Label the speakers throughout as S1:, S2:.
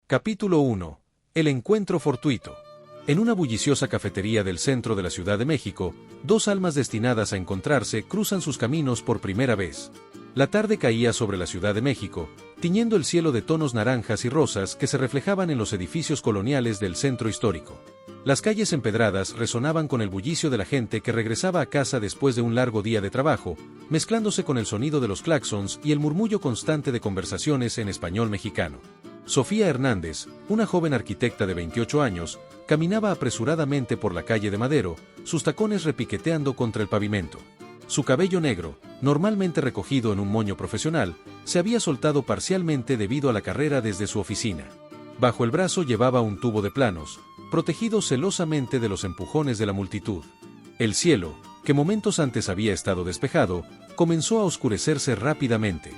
S1: Capítulo 1. El encuentro fortuito. En una bulliciosa cafetería del centro de la Ciudad de México, dos almas destinadas a encontrarse cruzan sus caminos por primera vez. La tarde caía sobre la Ciudad de México, tiñendo el cielo de tonos naranjas y rosas que se reflejaban en los edificios coloniales del centro histórico. Las calles empedradas resonaban con el bullicio de la gente que regresaba a casa después de un largo día de trabajo, mezclándose con el sonido de los claxons y el murmullo constante de conversaciones en español mexicano. Sofía Hernández, una joven arquitecta de 28 años, caminaba apresuradamente por la calle de Madero, sus tacones repiqueteando contra el pavimento. Su cabello negro, normalmente recogido en un moño profesional, se había soltado parcialmente debido a la carrera desde su oficina. Bajo el brazo llevaba un tubo de planos, protegido celosamente de los empujones de la multitud. El cielo, que momentos antes había estado despejado, comenzó a oscurecerse rápidamente.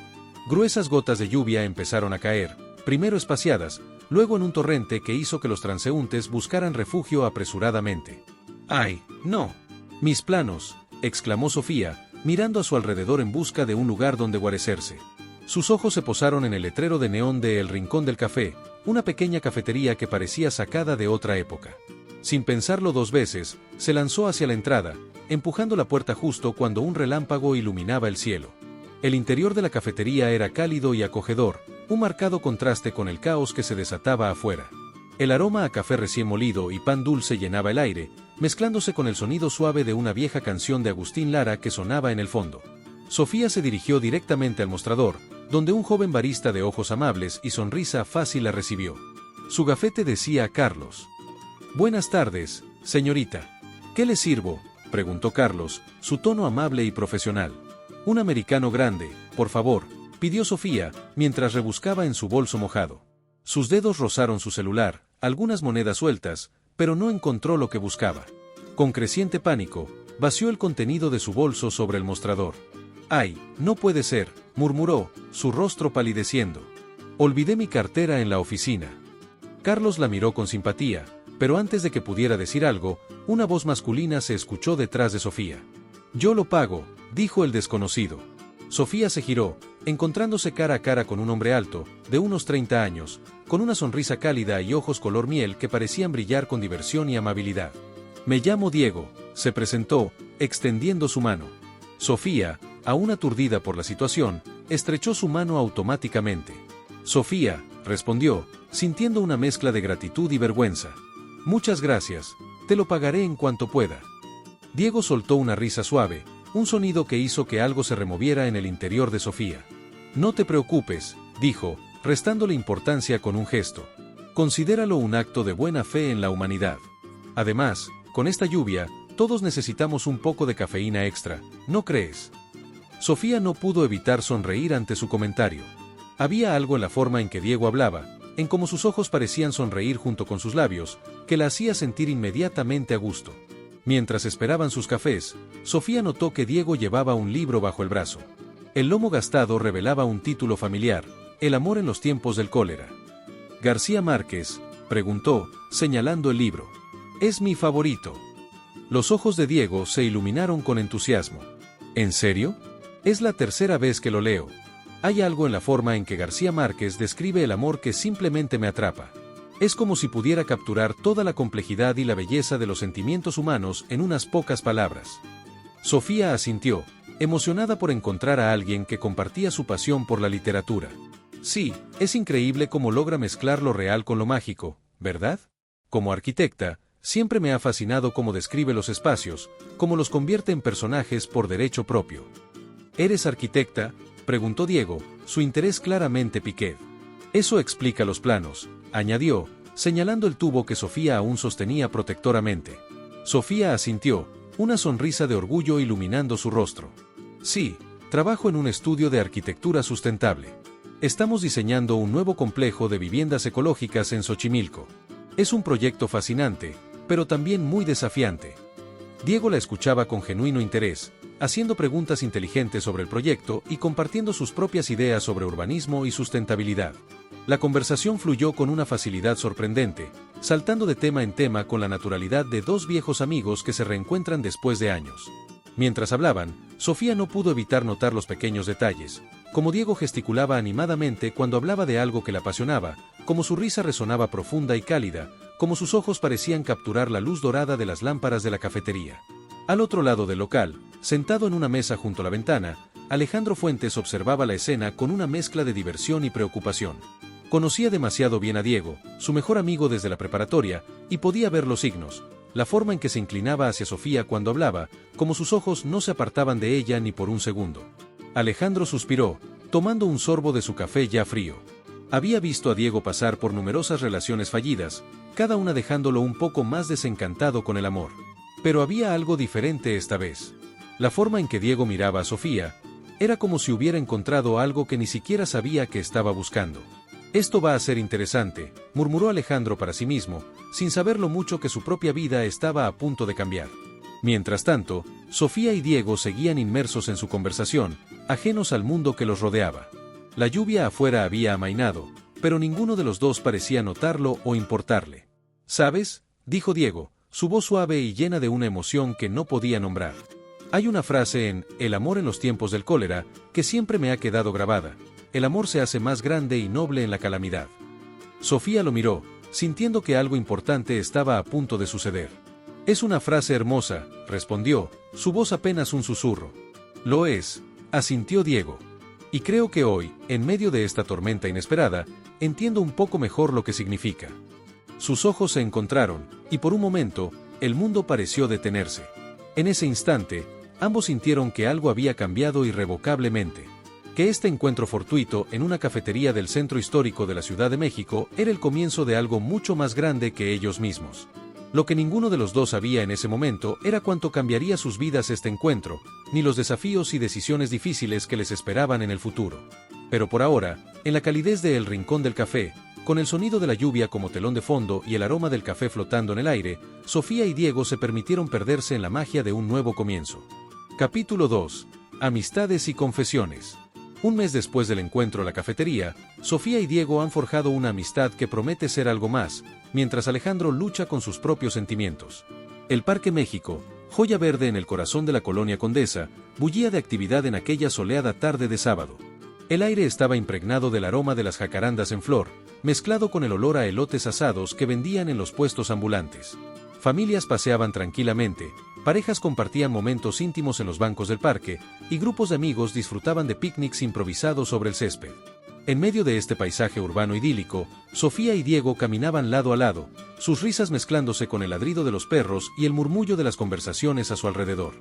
S1: Gruesas gotas de lluvia empezaron a caer, primero espaciadas, luego en un torrente que hizo que los transeúntes buscaran refugio apresuradamente. ¡Ay, no! ¡Mis planos!, exclamó Sofía, mirando a su alrededor en busca de un lugar donde guarecerse. Sus ojos se posaron en el letrero de neón de El Rincón del Café, una pequeña cafetería que parecía sacada de otra época. Sin pensarlo dos veces, se lanzó hacia la entrada, empujando la puerta justo cuando un relámpago iluminaba el cielo. El interior de la cafetería era cálido y acogedor, un marcado contraste con el caos que se desataba afuera. El aroma a café recién molido y pan dulce llenaba el aire, mezclándose con el sonido suave de una vieja canción de Agustín Lara que sonaba en el fondo. Sofía se dirigió directamente al mostrador, donde un joven barista de ojos amables y sonrisa fácil la recibió. Su gafete decía Carlos. «Buenas tardes, señorita. ¿Qué le sirvo?», preguntó Carlos, su tono amable y profesional. «Un americano grande, por favor», pidió Sofía, mientras rebuscaba en su bolso mojado. Sus dedos rozaron su celular, algunas monedas sueltas, pero no encontró lo que buscaba. Con creciente pánico, vació el contenido de su bolso sobre el mostrador. «¡Ay, no puede ser!», murmuró, su rostro palideciendo. «Olvidé mi cartera en la oficina». Carlos la miró con simpatía, pero antes de que pudiera decir algo, una voz masculina se escuchó detrás de Sofía. «Yo lo pago», dijo el desconocido. Sofía se giró, encontrándose cara a cara con un hombre alto, de unos 30 años, con una sonrisa cálida y ojos color miel que parecían brillar con diversión y amabilidad. «Me llamo Diego», se presentó, extendiendo su mano. Sofía, aún aturdida por la situación, estrechó su mano automáticamente. «Sofía», respondió, sintiendo una mezcla de gratitud y vergüenza. «Muchas gracias, te lo pagaré en cuanto pueda». Diego soltó una risa suave, un sonido que hizo que algo se removiera en el interior de Sofía. «No te preocupes», dijo, restándole importancia con un gesto. «Considéralo un acto de buena fe en la humanidad. Además, con esta lluvia, todos necesitamos un poco de cafeína extra, ¿no crees?». Sofía no pudo evitar sonreír ante su comentario. Había algo en la forma en que Diego hablaba, en cómo sus ojos parecían sonreír junto con sus labios, que la hacía sentir inmediatamente a gusto. Mientras esperaban sus cafés, Sofía notó que Diego llevaba un libro bajo el brazo. El lomo gastado revelaba un título familiar, El amor en los tiempos del cólera. «¿García Márquez?», preguntó, señalando el libro. «Es mi favorito». Los ojos de Diego se iluminaron con entusiasmo. «¿En serio? Es la tercera vez que lo leo. Hay algo en la forma en que García Márquez describe el amor que simplemente me atrapa. Es como si pudiera capturar toda la complejidad y la belleza de los sentimientos humanos en unas pocas palabras». Sofía asintió, emocionada por encontrar a alguien que compartía su pasión por la literatura. «Sí, es increíble cómo logra mezclar lo real con lo mágico, ¿verdad? Como arquitecta, siempre me ha fascinado cómo describe los espacios, cómo los convierte en personajes por derecho propio». «¿Eres arquitecta?», preguntó Diego, su interés claramente piqué. «Eso explica los planos», añadió, señalando el tubo que Sofía aún sostenía protectoramente. Sofía asintió, una sonrisa de orgullo iluminando su rostro. «Sí, trabajo en un estudio de arquitectura sustentable. Estamos diseñando un nuevo complejo de viviendas ecológicas en Xochimilco. Es un proyecto fascinante, pero también muy desafiante». Diego la escuchaba con genuino interés, haciendo preguntas inteligentes sobre el proyecto y compartiendo sus propias ideas sobre urbanismo y sustentabilidad. La conversación fluyó con una facilidad sorprendente, saltando de tema en tema con la naturalidad de dos viejos amigos que se reencuentran después de años. Mientras hablaban, Sofía no pudo evitar notar los pequeños detalles, como Diego gesticulaba animadamente cuando hablaba de algo que la apasionaba, como su risa resonaba profunda y cálida, como sus ojos parecían capturar la luz dorada de las lámparas de la cafetería. Al otro lado del local, sentado en una mesa junto a la ventana, Alejandro Fuentes observaba la escena con una mezcla de diversión y preocupación. Conocía demasiado bien a Diego, su mejor amigo desde la preparatoria, y podía ver los signos, la forma en que se inclinaba hacia Sofía cuando hablaba, como sus ojos no se apartaban de ella ni por un segundo. Alejandro suspiró, tomando un sorbo de su café ya frío. Había visto a Diego pasar por numerosas relaciones fallidas, cada una dejándolo un poco más desencantado con el amor. Pero había algo diferente esta vez. La forma en que Diego miraba a Sofía era como si hubiera encontrado algo que ni siquiera sabía que estaba buscando. Esto va a ser interesante, murmuró Alejandro para sí mismo, sin saber lo mucho que su propia vida estaba a punto de cambiar. Mientras tanto, Sofía y Diego seguían inmersos en su conversación, ajenos al mundo que los rodeaba. La lluvia afuera había amainado, pero ninguno de los dos parecía notarlo o importarle. ¿Sabes?, dijo Diego, su voz suave y llena de una emoción que no podía nombrar. Hay una frase en El amor en los tiempos del cólera que siempre me ha quedado grabada: el amor se hace más grande y noble en la calamidad. Sofía lo miró, sintiendo que algo importante estaba a punto de suceder. Es una frase hermosa, respondió, su voz apenas un susurro. Lo es, asintió Diego. Y creo que hoy, en medio de esta tormenta inesperada, entiendo un poco mejor lo que significa. Sus ojos se encontraron, y por un momento, el mundo pareció detenerse. En ese instante, ambos sintieron que algo había cambiado irrevocablemente. Que este encuentro fortuito en una cafetería del centro histórico de la Ciudad de México era el comienzo de algo mucho más grande que ellos mismos. Lo que ninguno de los dos sabía en ese momento era cuánto cambiaría sus vidas este encuentro, ni los desafíos y decisiones difíciles que les esperaban en el futuro. Pero por ahora, en la calidez de El Rincón del Café, con el sonido de la lluvia como telón de fondo y el aroma del café flotando en el aire, Sofía y Diego se permitieron perderse en la magia de un nuevo comienzo. Capítulo 2. Amistades y confesiones. Un mes después del encuentro a la cafetería, Sofía y Diego han forjado una amistad que promete ser algo más, mientras Alejandro lucha con sus propios sentimientos. El Parque México, joya verde en el corazón de la colonia Condesa, bullía de actividad en aquella soleada tarde de sábado. El aire estaba impregnado del aroma de las jacarandas en flor, mezclado con el olor a elotes asados que vendían en los puestos ambulantes. Familias paseaban tranquilamente, parejas compartían momentos íntimos en los bancos del parque, y grupos de amigos disfrutaban de picnics improvisados sobre el césped. En medio de este paisaje urbano idílico, Sofía y Diego caminaban lado a lado, sus risas mezclándose con el ladrido de los perros y el murmullo de las conversaciones a su alrededor.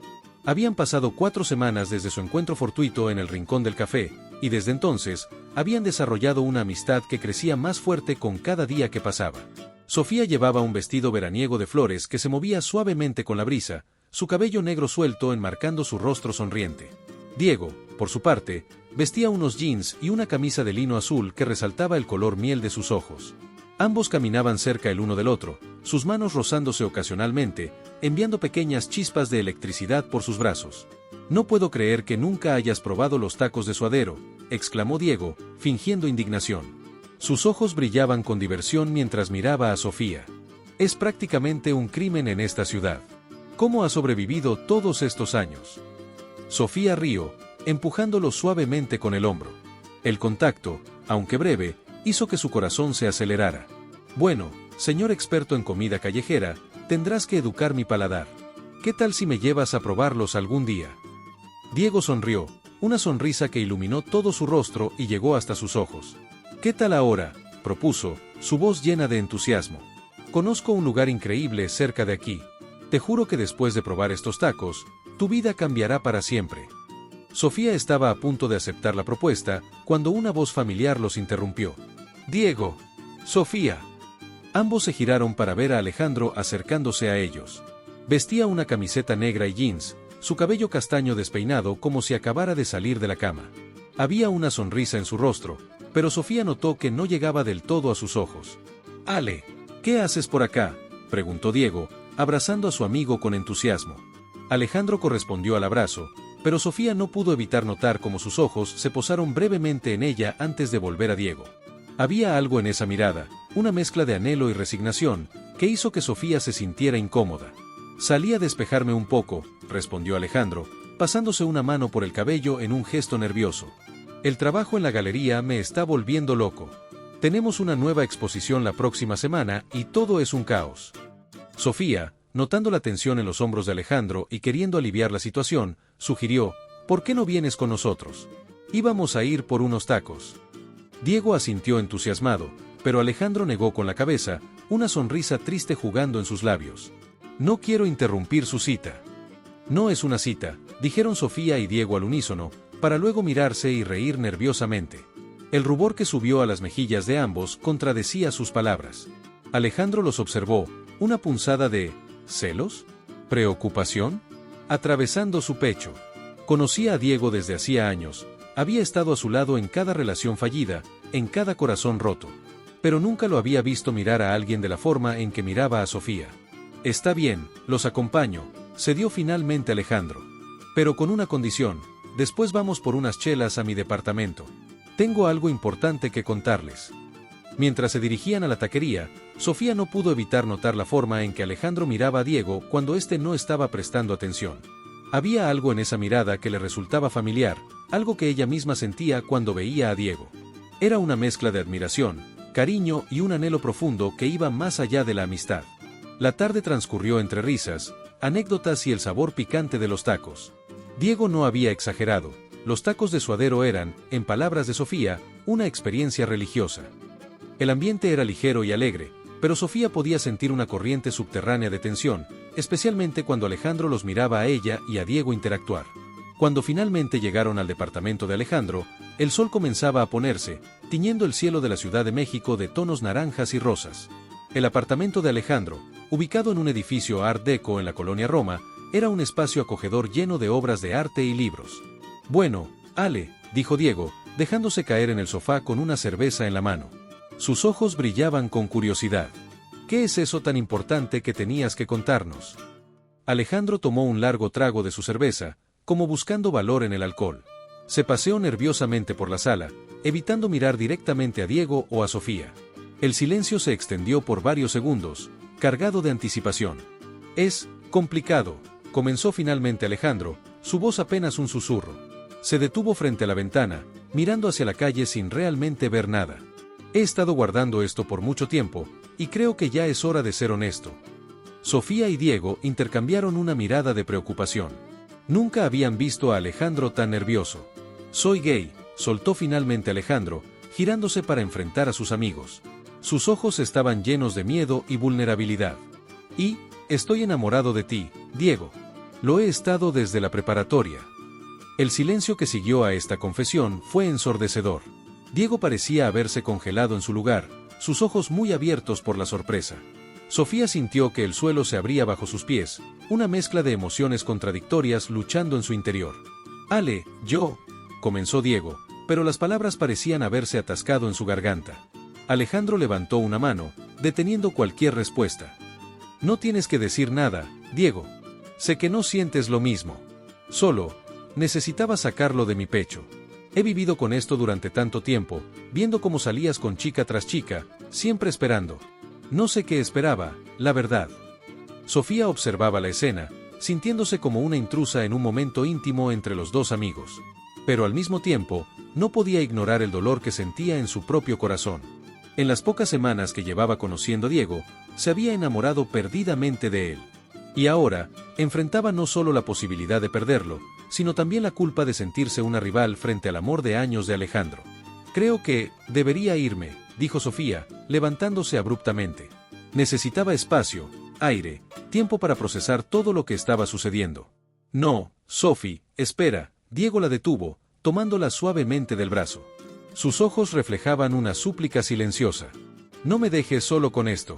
S1: Habían pasado 4 semanas desde su encuentro fortuito en el Rincón del Café, y desde entonces, habían desarrollado una amistad que crecía más fuerte con cada día que pasaba. Sofía llevaba un vestido veraniego de flores que se movía suavemente con la brisa, su cabello negro suelto enmarcando su rostro sonriente. Diego, por su parte, vestía unos jeans y una camisa de lino azul que resaltaba el color miel de sus ojos. Ambos caminaban cerca el uno del otro, sus manos rozándose ocasionalmente, enviando pequeñas chispas de electricidad por sus brazos. «No puedo creer que nunca hayas probado los tacos de suadero», exclamó Diego, fingiendo indignación. Sus ojos brillaban con diversión mientras miraba a Sofía. «Es prácticamente un crimen en esta ciudad. ¿Cómo ha sobrevivido todos estos años?». Sofía rió, empujándolo suavemente con el hombro. El contacto, aunque breve, hizo que su corazón se acelerara. «Bueno, señor experto en comida callejera, tendrás que educar mi paladar. ¿Qué tal si me llevas a probarlos algún día?». Diego sonrió, una sonrisa que iluminó todo su rostro y llegó hasta sus ojos. «¿Qué tal ahora?», propuso, su voz llena de entusiasmo. «Conozco un lugar increíble cerca de aquí. Te juro que después de probar estos tacos, tu vida cambiará para siempre». Sofía estaba a punto de aceptar la propuesta, cuando una voz familiar los interrumpió. «Diego. Sofía». Ambos se giraron para ver a Alejandro acercándose a ellos. Vestía una camiseta negra y jeans, su cabello castaño despeinado como si acabara de salir de la cama. Había una sonrisa en su rostro, pero Sofía notó que no llegaba del todo a sus ojos. «Ale, ¿qué haces por acá?», preguntó Diego, abrazando a su amigo con entusiasmo. Alejandro correspondió al abrazo, pero Sofía no pudo evitar notar cómo sus ojos se posaron brevemente en ella antes de volver a Diego. Había algo en esa mirada, una mezcla de anhelo y resignación, que hizo que Sofía se sintiera incómoda. «Salí a despejarme un poco», respondió Alejandro, pasándose una mano por el cabello en un gesto nervioso. «El trabajo en la galería me está volviendo loco». Tenemos una nueva exposición la próxima semana y todo es un caos. Sofía, notando la tensión en los hombros de Alejandro y queriendo aliviar la situación, sugirió, ¿por qué no vienes con nosotros? Íbamos a ir por unos tacos. Diego asintió entusiasmado, pero Alejandro negó con la cabeza, una sonrisa triste jugando en sus labios. No quiero interrumpir su cita. No es una cita, dijeron Sofía y Diego al unísono, para luego mirarse y reír nerviosamente. El rubor que subió a las mejillas de ambos contradecía sus palabras. Alejandro los observó, una punzada de ¿celos? ¿Preocupación? Atravesando su pecho. Conocía a Diego desde hacía años, había estado a su lado en cada relación fallida, en cada corazón roto. Pero nunca lo había visto mirar a alguien de la forma en que miraba a Sofía. Está bien, los acompaño, cedió finalmente Alejandro. Pero con una condición, después vamos por unas chelas a mi departamento. Tengo algo importante que contarles. Mientras se dirigían a la taquería, Sofía no pudo evitar notar la forma en que Alejandro miraba a Diego cuando éste no estaba prestando atención. Había algo en esa mirada que le resultaba familiar, algo que ella misma sentía cuando veía a Diego. Era una mezcla de admiración, cariño y un anhelo profundo que iba más allá de la amistad. La tarde transcurrió entre risas, anécdotas y el sabor picante de los tacos. Diego no había exagerado, los tacos de Suadero eran, en palabras de Sofía, una experiencia religiosa. El ambiente era ligero y alegre, pero Sofía podía sentir una corriente subterránea de tensión, especialmente cuando Alejandro los miraba a ella y a Diego interactuar. Cuando finalmente llegaron al departamento de Alejandro, el sol comenzaba a ponerse, tiñendo el cielo de la Ciudad de México de tonos naranjas y rosas. El apartamento de Alejandro, ubicado en un edificio Art Deco en la colonia Roma, era un espacio acogedor lleno de obras de arte y libros. Bueno, Ale, dijo Diego, dejándose caer en el sofá con una cerveza en la mano. Sus ojos brillaban con curiosidad. ¿Qué es eso tan importante que tenías que contarnos? Alejandro tomó un largo trago de su cerveza, como buscando valor en el alcohol. Se paseó nerviosamente por la sala, evitando mirar directamente a Diego o a Sofía. El silencio se extendió por varios segundos, cargado de anticipación. Es complicado, comenzó finalmente Alejandro, su voz apenas un susurro. Se detuvo frente a la ventana, mirando hacia la calle sin realmente ver nada. He estado guardando esto por mucho tiempo, y creo que ya es hora de ser honesto. Sofía y Diego intercambiaron una mirada de preocupación. Nunca habían visto a Alejandro tan nervioso. Soy gay, soltó finalmente Alejandro, girándose para enfrentar a sus amigos. Sus ojos estaban llenos de miedo y vulnerabilidad. Y, estoy enamorado de ti, Diego. Lo he estado desde la preparatoria. El silencio que siguió a esta confesión fue ensordecedor. Diego parecía haberse congelado en su lugar, sus ojos muy abiertos por la sorpresa. Sofía sintió que el suelo se abría bajo sus pies, una mezcla de emociones contradictorias luchando en su interior. Ale, yo, comenzó Diego, pero las palabras parecían haberse atascado en su garganta. Alejandro levantó una mano, deteniendo cualquier respuesta. No tienes que decir nada, Diego. Sé que no sientes lo mismo. Solo, necesitaba sacarlo de mi pecho. He vivido con esto durante tanto tiempo, viendo cómo salías con chica tras chica, siempre esperando. No sé qué esperaba, la verdad. Sofía observaba la escena, sintiéndose como una intrusa en un momento íntimo entre los dos amigos. Pero al mismo tiempo, no podía ignorar el dolor que sentía en su propio corazón. En las pocas semanas que llevaba conociendo a Diego, se había enamorado perdidamente de él. Y ahora, enfrentaba no solo la posibilidad de perderlo, sino también la culpa de sentirse una rival frente al amor de años de Alejandro. Creo que, debería irme, dijo Sofía, levantándose abruptamente. Necesitaba espacio, aire, tiempo para procesar todo lo que estaba sucediendo. No, Sophie, espera, Diego la detuvo, tomándola suavemente del brazo. Sus ojos reflejaban una súplica silenciosa. No me dejes solo con esto.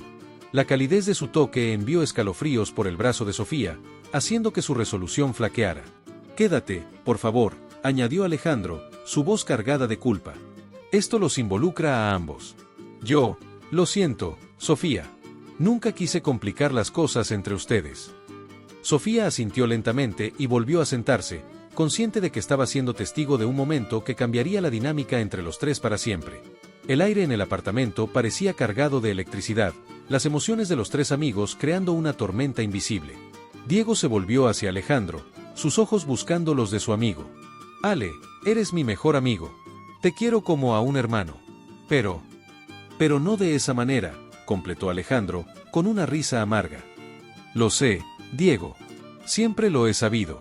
S1: La calidez de su toque envió escalofríos por el brazo de Sofía, haciendo que su resolución flaqueara. Quédate, por favor, añadió Alejandro, su voz cargada de culpa. Esto los involucra a ambos. Yo, lo siento, Sofía. Nunca quise complicar las cosas entre ustedes. Sofía asintió lentamente y volvió a sentarse, consciente de que estaba siendo testigo de un momento que cambiaría la dinámica entre los tres para siempre. El aire en el apartamento parecía cargado de electricidad, las emociones de los tres amigos creando una tormenta invisible. Diego se volvió hacia Alejandro, sus ojos buscando los de su amigo. Ale, eres mi mejor amigo. Te quiero como a un hermano. Pero, Pero no de esa manera, completó Alejandro, con una risa amarga. Lo sé, Diego. Siempre lo he sabido.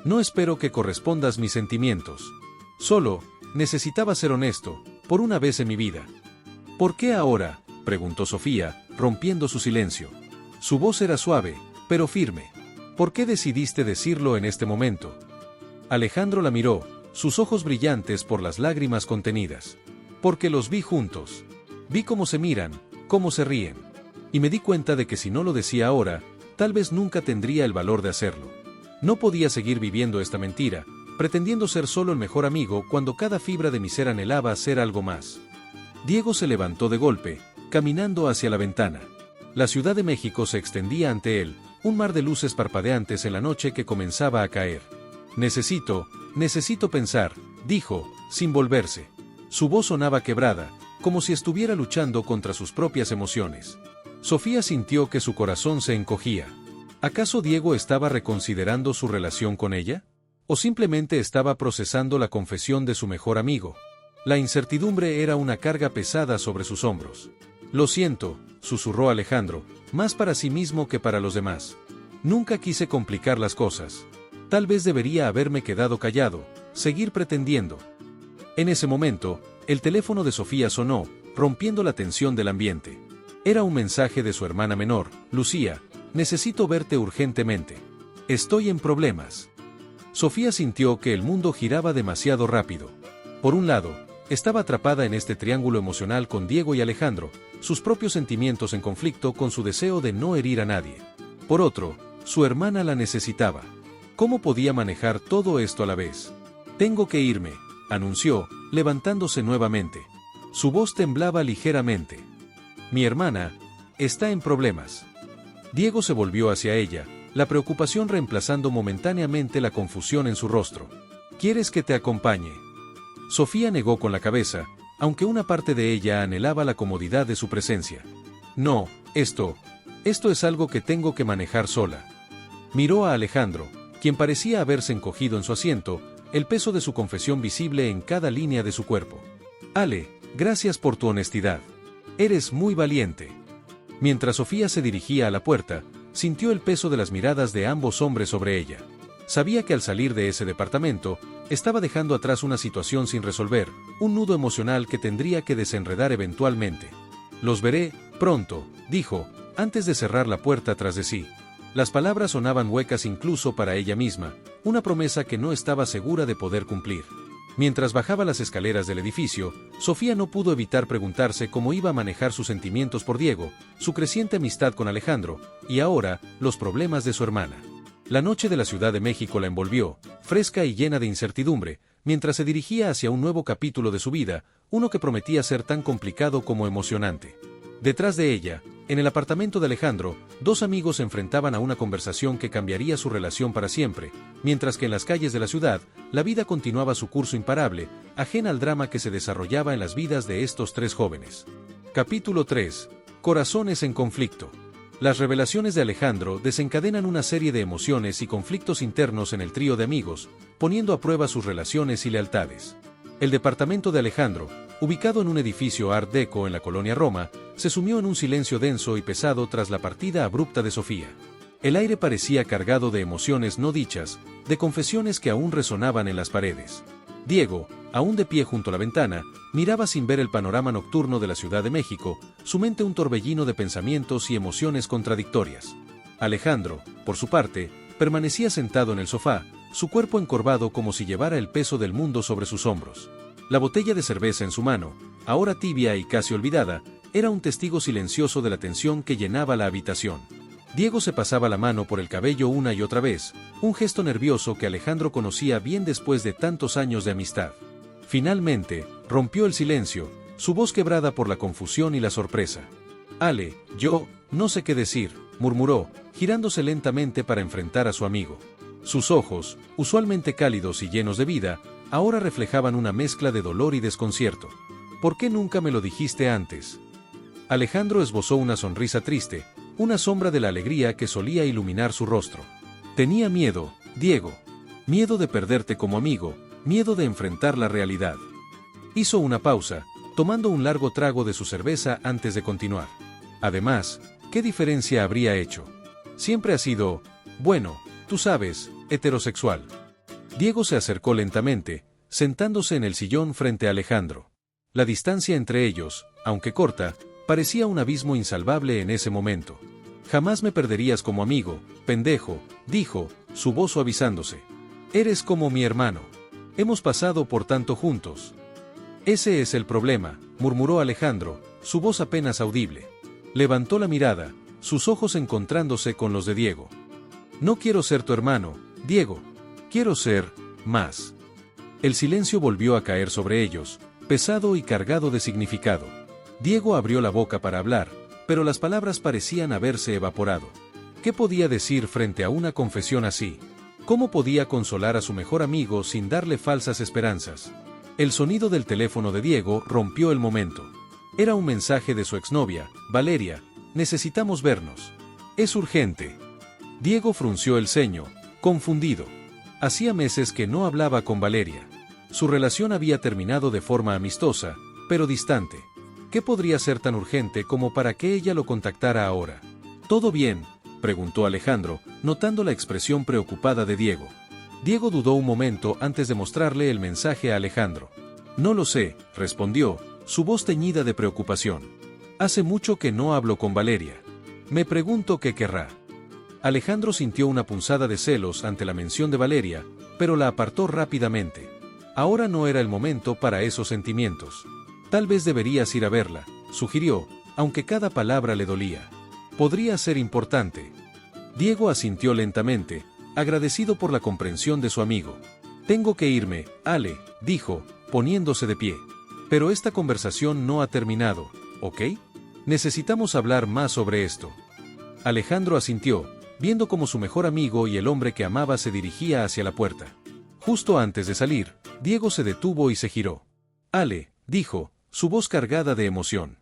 S1: No espero que correspondas mis sentimientos. Solo, necesitaba ser honesto, por una vez en mi vida. ¿Por qué ahora?, preguntó Sofía, rompiendo su silencio. Su voz era suave, pero firme. ¿Por qué decidiste decirlo en este momento? Alejandro la miró, sus ojos brillantes por las lágrimas contenidas. Porque los vi juntos. Vi cómo se miran, cómo se ríen. Y me di cuenta de que si no lo decía ahora, tal vez nunca tendría el valor de hacerlo. No podía seguir viviendo esta mentira, pretendiendo ser solo el mejor amigo cuando cada fibra de mi ser anhelaba ser algo más. Diego se levantó de golpe, caminando hacia la ventana. La Ciudad de México se extendía ante él, un mar de luces parpadeantes en la noche que comenzaba a caer. Necesito pensar, dijo, sin volverse. Su voz sonaba quebrada, como si estuviera luchando contra sus propias emociones. Sofía sintió que su corazón se encogía. ¿Acaso Diego estaba reconsiderando su relación con ella? ¿O simplemente estaba procesando la confesión de su mejor amigo? La incertidumbre era una carga pesada sobre sus hombros. Lo siento, susurró Alejandro, más para sí mismo que para los demás. Nunca quise complicar las cosas. Tal vez debería haberme quedado callado, seguir pretendiendo. En ese momento, el teléfono de Sofía sonó, rompiendo la tensión del ambiente. Era un mensaje de su hermana menor, Lucía. Necesito verte urgentemente. Estoy en problemas. Sofía sintió que el mundo giraba demasiado rápido. Por un lado, estaba atrapada en este triángulo emocional con Diego y Alejandro, sus propios sentimientos en conflicto con su deseo de no herir a nadie. Por otro, su hermana la necesitaba. ¿Cómo podía manejar todo esto a la vez? Tengo que irme, anunció, levantándose nuevamente. Su voz temblaba ligeramente. Mi hermana está en problemas. Diego se volvió hacia ella, la preocupación reemplazando momentáneamente la confusión en su rostro. ¿Quieres que te acompañe? Sofía negó con la cabeza, aunque una parte de ella anhelaba la comodidad de su presencia. No, esto es algo que tengo que manejar sola. Miró a Alejandro, quien parecía haberse encogido en su asiento, el peso de su confesión visible en cada línea de su cuerpo. Ale, gracias por tu honestidad. Eres muy valiente. Mientras Sofía se dirigía a la puerta, sintió el peso de las miradas de ambos hombres sobre ella. Sabía que al salir de ese departamento, estaba dejando atrás una situación sin resolver, un nudo emocional que tendría que desenredar eventualmente. Los veré, pronto, dijo, antes de cerrar la puerta tras de sí. Las palabras sonaban huecas incluso para ella misma, una promesa que no estaba segura de poder cumplir. Mientras bajaba las escaleras del edificio, Sofía no pudo evitar preguntarse cómo iba a manejar sus sentimientos por Diego, su creciente amistad con Alejandro, y ahora, los problemas de su hermana. La noche de la Ciudad de México la envolvió, fresca y llena de incertidumbre, mientras se dirigía hacia un nuevo capítulo de su vida, uno que prometía ser tan complicado como emocionante. Detrás de ella, en el apartamento de Alejandro, dos amigos se enfrentaban a una conversación que cambiaría su relación para siempre, mientras que en las calles de la ciudad, la vida continuaba su curso imparable, ajena al drama que se desarrollaba en las vidas de estos tres jóvenes. Capítulo 3. Corazones en conflicto. Las revelaciones de Alejandro desencadenan una serie de emociones y conflictos internos en el trío de amigos, poniendo a prueba sus relaciones y lealtades. El departamento de Alejandro, ubicado en un edificio Art Deco en la colonia Roma, se sumió en un silencio denso y pesado tras la partida abrupta de Sofía. El aire parecía cargado de emociones no dichas, de confesiones que aún resonaban en las paredes. Diego, aún de pie junto a la ventana, miraba sin ver el panorama nocturno de la Ciudad de México, su mente un torbellino de pensamientos y emociones contradictorias. Alejandro, por su parte, permanecía sentado en el sofá, su cuerpo encorvado como si llevara el peso del mundo sobre sus hombros. La botella de cerveza en su mano, ahora tibia y casi olvidada, era un testigo silencioso de la tensión que llenaba la habitación. Diego se pasaba la mano por el cabello una y otra vez, un gesto nervioso que Alejandro conocía bien después de tantos años de amistad. Finalmente, rompió el silencio, su voz quebrada por la confusión y la sorpresa. Ale, yo, no sé qué decir, murmuró, girándose lentamente para enfrentar a su amigo. Sus ojos, usualmente cálidos y llenos de vida, ahora reflejaban una mezcla de dolor y desconcierto. ¿Por qué nunca me lo dijiste antes? Alejandro esbozó una sonrisa triste, una sombra de la alegría que solía iluminar su rostro. Tenía miedo, Diego. Miedo de perderte como amigo, miedo de enfrentar la realidad. Hizo una pausa, tomando un largo trago de su cerveza antes de continuar. Además, ¿qué diferencia habría hecho? Siempre ha sido, bueno, tú sabes, heterosexual. Diego se acercó lentamente, sentándose en el sillón frente a Alejandro. La distancia entre ellos, aunque corta, parecía un abismo insalvable en ese momento. Jamás me perderías como amigo, pendejo, dijo, su voz suavizándose. Eres como mi hermano. Hemos pasado por tanto juntos. Ese es el problema, murmuró Alejandro, su voz apenas audible. Levantó la mirada, sus ojos encontrándose con los de Diego. No quiero ser tu hermano, Diego. Quiero ser, más. El silencio volvió a caer sobre ellos, pesado y cargado de significado. Diego abrió la boca para hablar, pero las palabras parecían haberse evaporado. ¿Qué podía decir frente a una confesión así? ¿Cómo podía consolar a su mejor amigo sin darle falsas esperanzas? El sonido del teléfono de Diego rompió el momento. Era un mensaje de su exnovia, Valeria. Necesitamos vernos. Es urgente. Diego frunció el ceño, confundido. Hacía meses que no hablaba con Valeria. Su relación había terminado de forma amistosa, pero distante. ¿Qué podría ser tan urgente como para que ella lo contactara ahora? ¿Todo bien?, preguntó Alejandro, notando la expresión preocupada de Diego. Diego dudó un momento antes de mostrarle el mensaje a Alejandro. No lo sé, respondió, su voz teñida de preocupación. Hace mucho que no hablo con Valeria. Me pregunto qué querrá. Alejandro sintió una punzada de celos ante la mención de Valeria, pero la apartó rápidamente. Ahora no era el momento para esos sentimientos. Tal vez deberías ir a verla, sugirió, aunque cada palabra le dolía. Podría ser importante. Diego asintió lentamente, agradecido por la comprensión de su amigo. Tengo que irme, Ale, dijo, poniéndose de pie. Pero esta conversación no ha terminado, ¿ok? Necesitamos hablar más sobre esto. Alejandro asintió, viendo cómo su mejor amigo y el hombre que amaba se dirigía hacia la puerta. Justo antes de salir, Diego se detuvo y se giró. Ale, dijo, su voz cargada de emoción.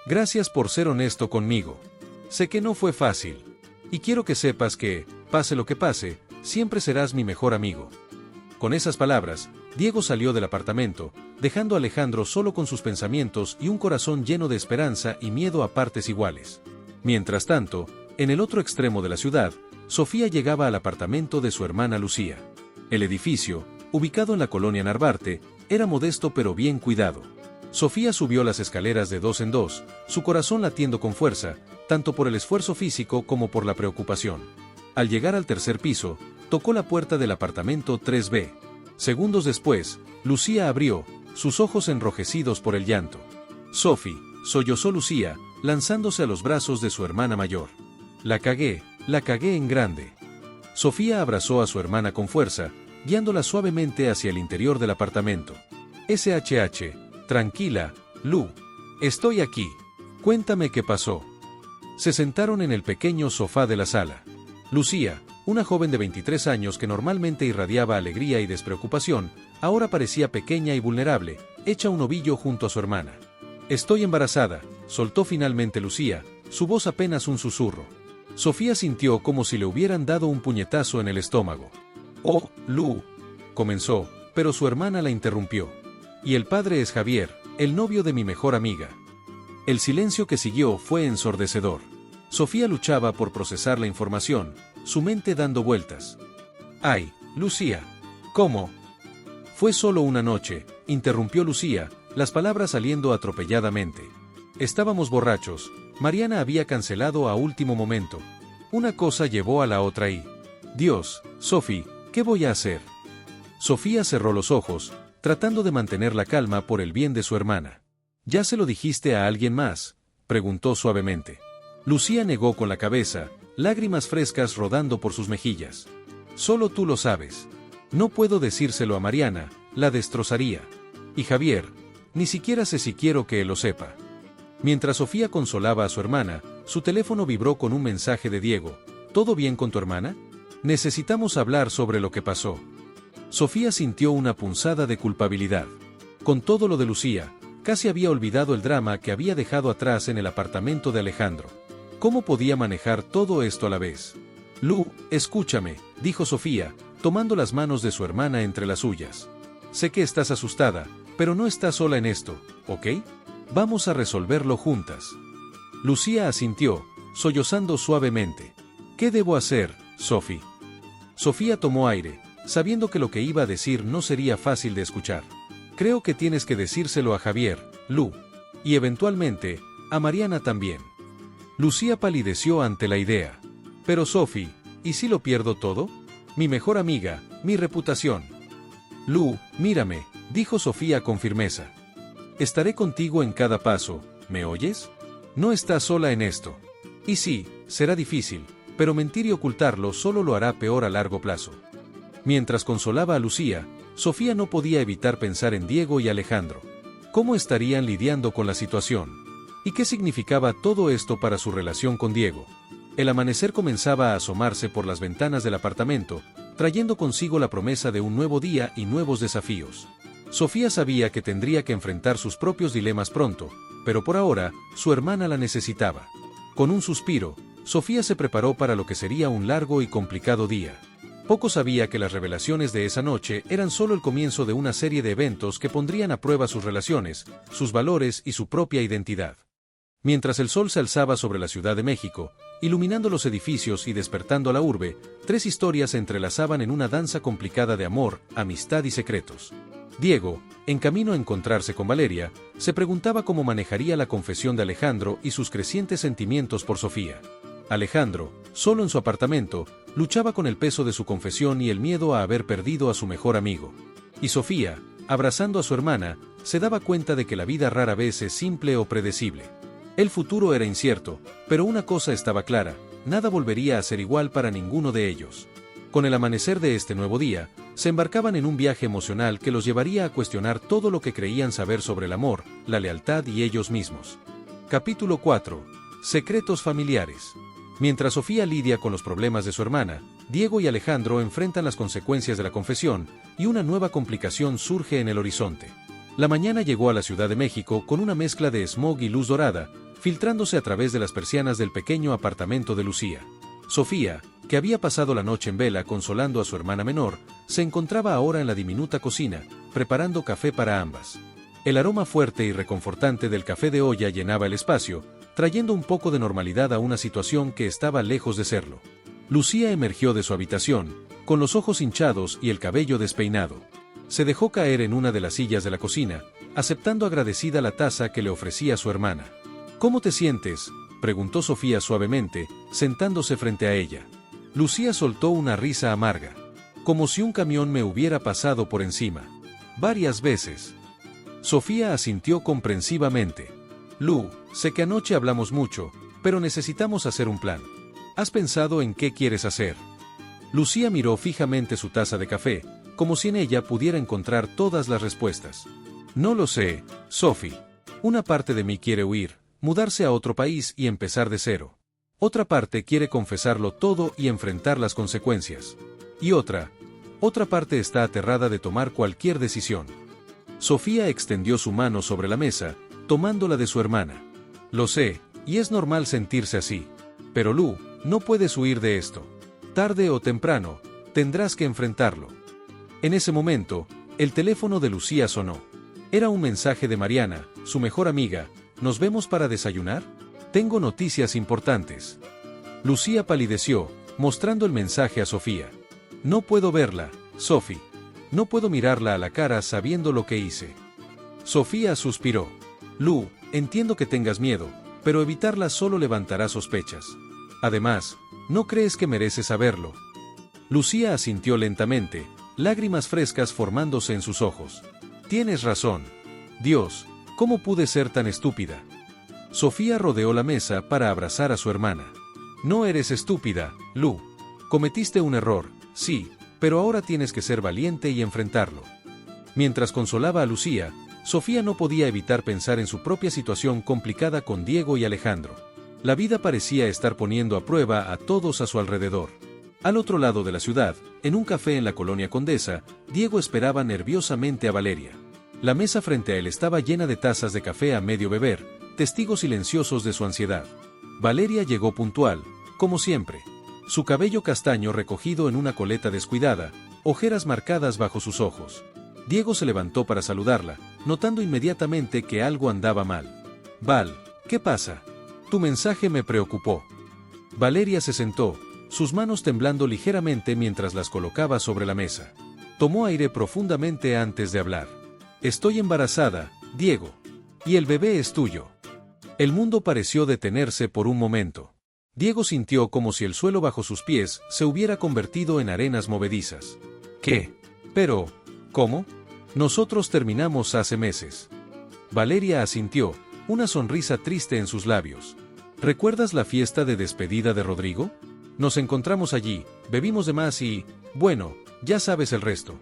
S1: Gracias por ser honesto conmigo. Sé que no fue fácil. Y quiero que sepas que, pase lo que pase, siempre serás mi mejor amigo. Con esas palabras, Diego salió del apartamento, dejando a Alejandro solo con sus pensamientos y un corazón lleno de esperanza y miedo a partes iguales. Mientras tanto, en el otro extremo de la ciudad, Sofía llegaba al apartamento de su hermana Lucía. El edificio, ubicado en la colonia Narvarte, era modesto pero bien cuidado. Sofía subió las escaleras de dos en dos, su corazón latiendo con fuerza, tanto por el esfuerzo físico como por la preocupación. Al llegar al tercer piso, tocó la puerta del apartamento 3B. Segundos después, Lucía abrió, sus ojos enrojecidos por el llanto. Sophie, sollozó Lucía, lanzándose a los brazos de su hermana mayor. La cagué en grande. Sofía abrazó a su hermana con fuerza, guiándola suavemente hacia el interior del apartamento. SHH, tranquila, Lu. Estoy aquí. Cuéntame qué pasó. Se sentaron en el pequeño sofá de la sala. Lucía, una joven de 23 años que normalmente irradiaba alegría y despreocupación, ahora parecía pequeña y vulnerable, hecha un ovillo junto a su hermana. Estoy embarazada, soltó finalmente Lucía, su voz apenas un susurro. Sofía sintió como si le hubieran dado un puñetazo en el estómago. Oh, Lu, comenzó, pero su hermana la interrumpió. Y el padre es Javier, el novio de mi mejor amiga. El silencio que siguió fue ensordecedor. Sofía luchaba por procesar la información, su mente dando vueltas. Ay, Lucía, ¿cómo? Fue solo una noche, interrumpió Lucía, las palabras saliendo atropelladamente. Estábamos borrachos, Mariana había cancelado a último momento. Una cosa llevó a la otra y... Dios, Sophie, ¿qué voy a hacer? Sofía cerró los ojos, tratando de mantener la calma por el bien de su hermana. ¿Ya se lo dijiste a alguien más?, preguntó suavemente. Lucía negó con la cabeza, lágrimas frescas rodando por sus mejillas. Solo tú lo sabes. No puedo decírselo a Mariana, la destrozaría. Y Javier, ni siquiera sé si quiero que él lo sepa. Mientras Sofía consolaba a su hermana, su teléfono vibró con un mensaje de Diego. ¿Todo bien con tu hermana? Necesitamos hablar sobre lo que pasó. Sofía sintió una punzada de culpabilidad. Con todo lo de Lucía, casi había olvidado el drama que había dejado atrás en el apartamento de Alejandro. ¿Cómo podía manejar todo esto a la vez? Lu, escúchame, dijo Sofía, tomando las manos de su hermana entre las suyas. Sé que estás asustada, pero no estás sola en esto, ¿ok? Vamos a resolverlo juntas. Lucía asintió, sollozando suavemente. ¿Qué debo hacer, Sophie? Sofía tomó aire, sabiendo que lo que iba a decir no sería fácil de escuchar. Creo que tienes que decírselo a Javier, Lu. Y eventualmente, a Mariana también. Lucía palideció ante la idea. Pero Sophie, ¿y si lo pierdo todo? Mi mejor amiga, mi reputación. Lu, mírame, dijo Sofía con firmeza. Estaré contigo en cada paso, ¿me oyes? No estás sola en esto. Y sí, será difícil, pero mentir y ocultarlo solo lo hará peor a largo plazo. Mientras consolaba a Lucía, Sofía no podía evitar pensar en Diego y Alejandro. ¿Cómo estarían lidiando con la situación? ¿Y qué significaba todo esto para su relación con Diego? El amanecer comenzaba a asomarse por las ventanas del apartamento, trayendo consigo la promesa de un nuevo día y nuevos desafíos. Sofía sabía que tendría que enfrentar sus propios dilemas pronto, pero por ahora, su hermana la necesitaba. Con un suspiro, Sofía se preparó para lo que sería un largo y complicado día. Poco sabía que las revelaciones de esa noche eran solo el comienzo de una serie de eventos que pondrían a prueba sus relaciones, sus valores y su propia identidad. Mientras el sol se alzaba sobre la Ciudad de México, iluminando los edificios y despertando a la urbe, tres historias se entrelazaban en una danza complicada de amor, amistad y secretos. Diego, en camino a encontrarse con Valeria, se preguntaba cómo manejaría la confesión de Alejandro y sus crecientes sentimientos por Sofía. Alejandro, solo en su apartamento, luchaba con el peso de su confesión y el miedo a haber perdido a su mejor amigo. Y Sofía, abrazando a su hermana, se daba cuenta de que la vida rara vez es simple o predecible. El futuro era incierto, pero una cosa estaba clara, nada volvería a ser igual para ninguno de ellos. Con el amanecer de este nuevo día, se embarcaban en un viaje emocional que los llevaría a cuestionar todo lo que creían saber sobre el amor, la lealtad y ellos mismos. Capítulo 4. Secretos familiares. Mientras Sofía lidia con los problemas de su hermana, Diego y Alejandro enfrentan las consecuencias de la confesión, y una nueva complicación surge en el horizonte. La mañana llegó a la Ciudad de México con una mezcla de smog y luz dorada, filtrándose a través de las persianas del pequeño apartamento de Lucía. Sofía, que había pasado la noche en vela consolando a su hermana menor, se encontraba ahora en la diminuta cocina, preparando café para ambas. El aroma fuerte y reconfortante del café de olla llenaba el espacio, trayendo un poco de normalidad a una situación que estaba lejos de serlo. Lucía emergió de su habitación, con los ojos hinchados y el cabello despeinado. Se dejó caer en una de las sillas de la cocina, aceptando agradecida la taza que le ofrecía su hermana. ¿Cómo te sientes?, preguntó Sofía suavemente, sentándose frente a ella. Lucía soltó una risa amarga. Como si un camión me hubiera pasado por encima. Varias veces. Sofía asintió comprensivamente. Lu, sé que anoche hablamos mucho, pero necesitamos hacer un plan. ¿Has pensado en qué quieres hacer? Lucía miró fijamente su taza de café, como si en ella pudiera encontrar todas las respuestas. No lo sé, Sophie. Una parte de mí quiere huir, mudarse a otro país y empezar de cero. Otra parte quiere confesarlo todo y enfrentar las consecuencias. Y otra parte está aterrada de tomar cualquier decisión. Sofía extendió su mano sobre la mesa, tomándola de su hermana. Lo sé, y es normal sentirse así. Pero Lu, no puedes huir de esto. Tarde o temprano, tendrás que enfrentarlo. En ese momento, el teléfono de Lucía sonó. Era un mensaje de Mariana, su mejor amiga. ¿Nos vemos para desayunar? Tengo noticias importantes. Lucía palideció, mostrando el mensaje a Sofía. No puedo verla, Sophie. No puedo mirarla a la cara sabiendo lo que hice. Sofía suspiró. Lu, entiendo que tengas miedo, pero evitarla solo levantará sospechas. Además, ¿no crees que mereces saberlo? Lucía asintió lentamente, lágrimas frescas formándose en sus ojos. Tienes razón. Dios, ¿cómo pude ser tan estúpida? Sofía rodeó la mesa para abrazar a su hermana. No eres estúpida, Lu. Cometiste un error, sí, pero ahora tienes que ser valiente y enfrentarlo. Mientras consolaba a Lucía, Sofía no podía evitar pensar en su propia situación complicada con Diego y Alejandro. La vida parecía estar poniendo a prueba a todos a su alrededor. Al otro lado de la ciudad, en un café en la colonia Condesa, Diego esperaba nerviosamente a Valeria. La mesa frente a él estaba llena de tazas de café a medio beber, testigos silenciosos de su ansiedad. Valeria llegó puntual, como siempre. Su cabello castaño recogido en una coleta descuidada, ojeras marcadas bajo sus ojos. Diego se levantó para saludarla, notando inmediatamente que algo andaba mal. Val, ¿qué pasa? Tu mensaje me preocupó. Valeria se sentó, sus manos temblando ligeramente mientras las colocaba sobre la mesa. Tomó aire profundamente antes de hablar. Estoy embarazada, Diego. Y el bebé es tuyo. El mundo pareció detenerse por un momento. Diego sintió como si el suelo bajo sus pies se hubiera convertido en arenas movedizas. ¿Qué? Pero, ¿cómo? Nosotros terminamos hace meses. Valeria asintió, una sonrisa triste en sus labios. ¿Recuerdas la fiesta de despedida de Rodrigo? Nos encontramos allí, bebimos de más y, bueno, ya sabes el resto.